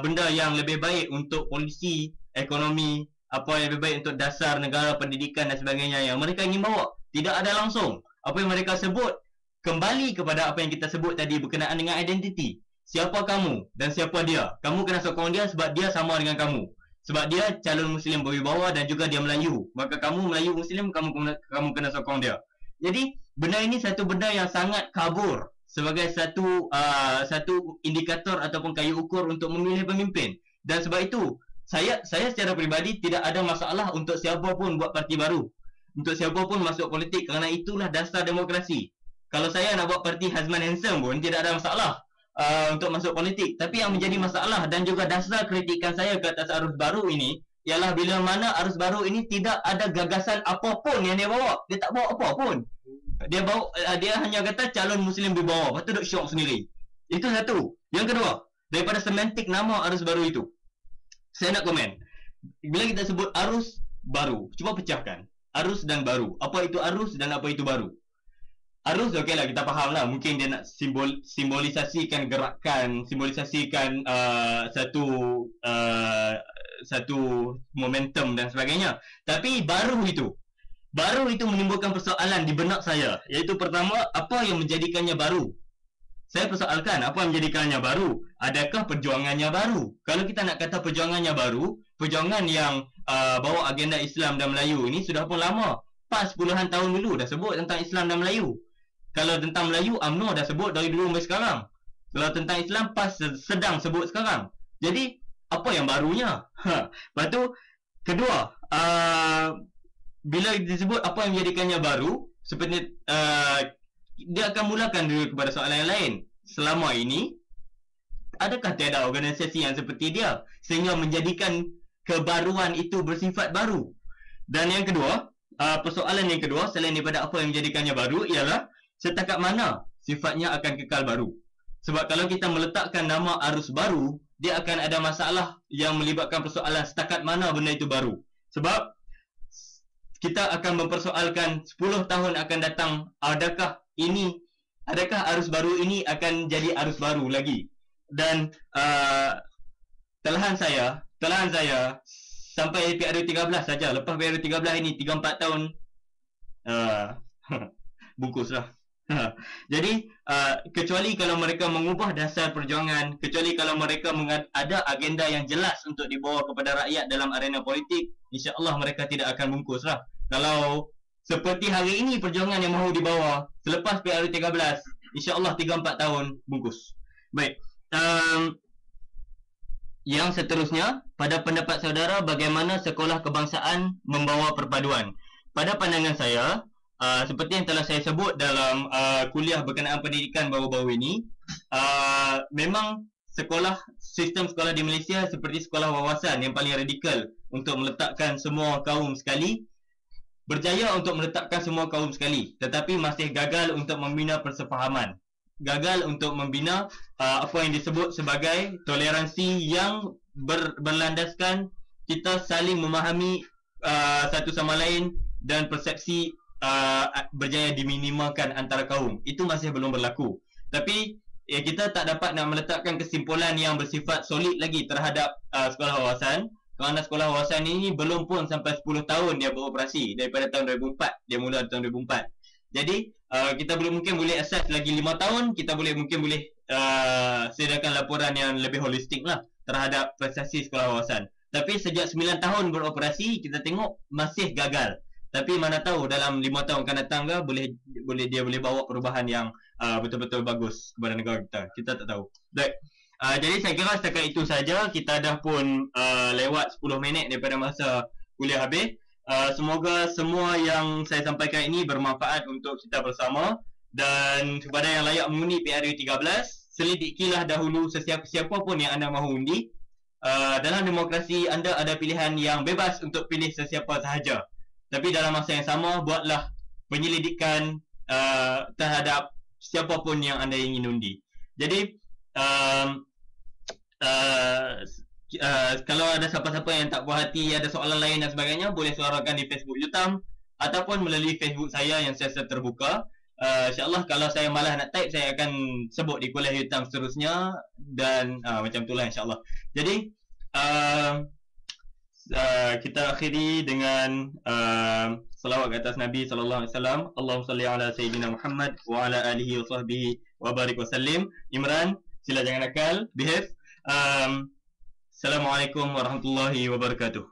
benda yang lebih baik untuk polisi, ekonomi, apa yang lebih baik untuk dasar negara, pendidikan dan sebagainya yang mereka ingin bawa? Tidak ada langsung. Apa yang mereka sebut kembali kepada apa yang kita sebut tadi berkenaan dengan identiti. Siapa kamu dan siapa dia? Kamu kena sokong dia sebab dia sama dengan kamu. Sebab dia calon muslim berwibawa dan juga dia Melayu. Maka kamu Melayu muslim, kamu kena sokong dia. Jadi benda ini satu benda yang sangat kabur sebagai satu indikator ataupun kayu ukur untuk memilih pemimpin. Dan sebab itu saya secara peribadi tidak ada masalah untuk siapa pun buat parti baru, untuk siapa pun masuk politik, kerana itulah dasar demokrasi. Kalau saya nak buat parti Hazman Handsome pun tidak ada masalah untuk masuk politik. Tapi yang menjadi masalah dan juga dasar kritikan saya ke atas arus baru ini ialah bila mana arus baru ini tidak ada gagasan apapun yang dia bawa. Dia tak bawa apa pun. Dia hanya kata calon muslim di bawah. Lepas tu duk syok sendiri. Itu satu. Yang kedua, daripada semantik nama arus baru itu, saya nak komen. Bila kita sebut arus baru, cuba pecahkan arus dan baru. Apa itu arus dan apa itu baru? Arus okeylah, kita faham lah. Mungkin dia nak simbolisasikan gerakan, simbolisasikan satu momentum dan sebagainya. Tapi baru itu menimbulkan persoalan di benak saya. Iaitu pertama, apa yang menjadikannya baru? Saya persoalkan apa yang menjadikannya baru. Adakah perjuangannya baru? Kalau kita nak kata perjuangannya baru, perjuangan yang bawa agenda Islam dan Melayu ini sudah pun lama. Pas puluhan tahun dulu dah sebut tentang Islam dan Melayu. Kalau tentang Melayu, UMNO dah sebut dari dulu sampai sekarang. Kalau tentang Islam, PAS sedang sebut sekarang. Jadi, apa yang barunya? Lepas tu, kedua, bila disebut apa yang menjadikannya baru, seperti dia akan mulakan dulu kepada soalan yang lain. Selama ini, adakah tiada organisasi yang seperti dia sehingga menjadikan kebaruan itu bersifat baru? Dan yang kedua, persoalan yang kedua selain daripada apa yang menjadikannya baru ialah setakat mana sifatnya akan kekal baru. Sebab kalau kita meletakkan nama arus baru, dia akan ada masalah yang melibatkan persoalan setakat mana benda itu baru. Sebab kita akan mempersoalkan 10 tahun akan datang, adakah arus baru ini akan jadi arus baru lagi. Dan telahan saya sampai PRU13 saja. Lepas PRU13 ini 3-4 tahun bungkuslah. Jadi kecuali kalau mereka mengubah dasar perjuangan, kecuali kalau mereka ada agenda yang jelas untuk dibawa kepada rakyat dalam arena politik, insya-Allah mereka tidak akan bungkuslah. Kalau seperti hari ini perjuangan yang mahu dibawa selepas PRU13, insya-Allah 3-4 tahun bungkus. Baik. Yang seterusnya, pada pendapat saudara, bagaimana sekolah kebangsaan membawa perpaduan? Pada pandangan saya, seperti yang telah saya sebut dalam kuliah berkenaan pendidikan baru-baru ini, memang sistem sekolah di Malaysia seperti sekolah wawasan yang paling radikal untuk meletakkan semua kaum sekali, berjaya untuk meletakkan semua kaum sekali, tetapi masih gagal untuk membina persefahaman, gagal untuk membina apa yang disebut sebagai toleransi yang berlandaskan kita saling memahami satu sama lain dan persepsi berjaya diminimalkan antara kaum. Itu masih belum berlaku. Tapi kita tak dapat nak meletakkan kesimpulan yang bersifat solid lagi terhadap sekolah wawasan, kerana sekolah wawasan ini belum pun sampai 10 tahun dia beroperasi. Daripada tahun 2004, dia mula tahun 2004. Jadi kita mungkin boleh assess lagi 5 tahun, kita mungkin boleh sediakan laporan yang lebih holistik lah terhadap prestasi sekolah wawasan. Tapi sejak 9 tahun beroperasi, kita tengok masih gagal. Tapi mana tahu dalam 5 tahun akan datang ke dia boleh bawa perubahan yang betul-betul bagus kepada negara kita. Kita tak tahu. Baik. Jadi saya kira setakat itu saja. Kita dah pun lewat 10 minit daripada masa kuliah habis. Semoga semua yang saya sampaikan ini bermanfaat untuk kita bersama. Dan kepada yang layak mengundi PRU13, selidikilah dahulu sesiapa pun yang anda mahu undi. Dalam demokrasi, anda ada pilihan yang bebas untuk pilih sesiapa sahaja. Tapi dalam masa yang sama, buatlah penyelidikan terhadap siapapun yang anda ingin undi. Jadi kalau ada siapa-siapa yang tak puas hati, ada soalan lain dan sebagainya, boleh suarakan di Facebook Yutam ataupun melalui Facebook saya yang saya terbuka. InsyaAllah kalau saya malas nak type, saya akan sebut di kuliah Yutam seterusnya. Dan macam itulah insyaAllah. Jadi kita akhiri dengan salawat ke atas Nabi SAW. Allahumma salli ala Sayyidina Muhammad wa ala alihi wa sahbihi wa barik wa sallim. Imran, sila jangan nakal. Behave. Assalamualaikum warahmatullahi wabarakatuh.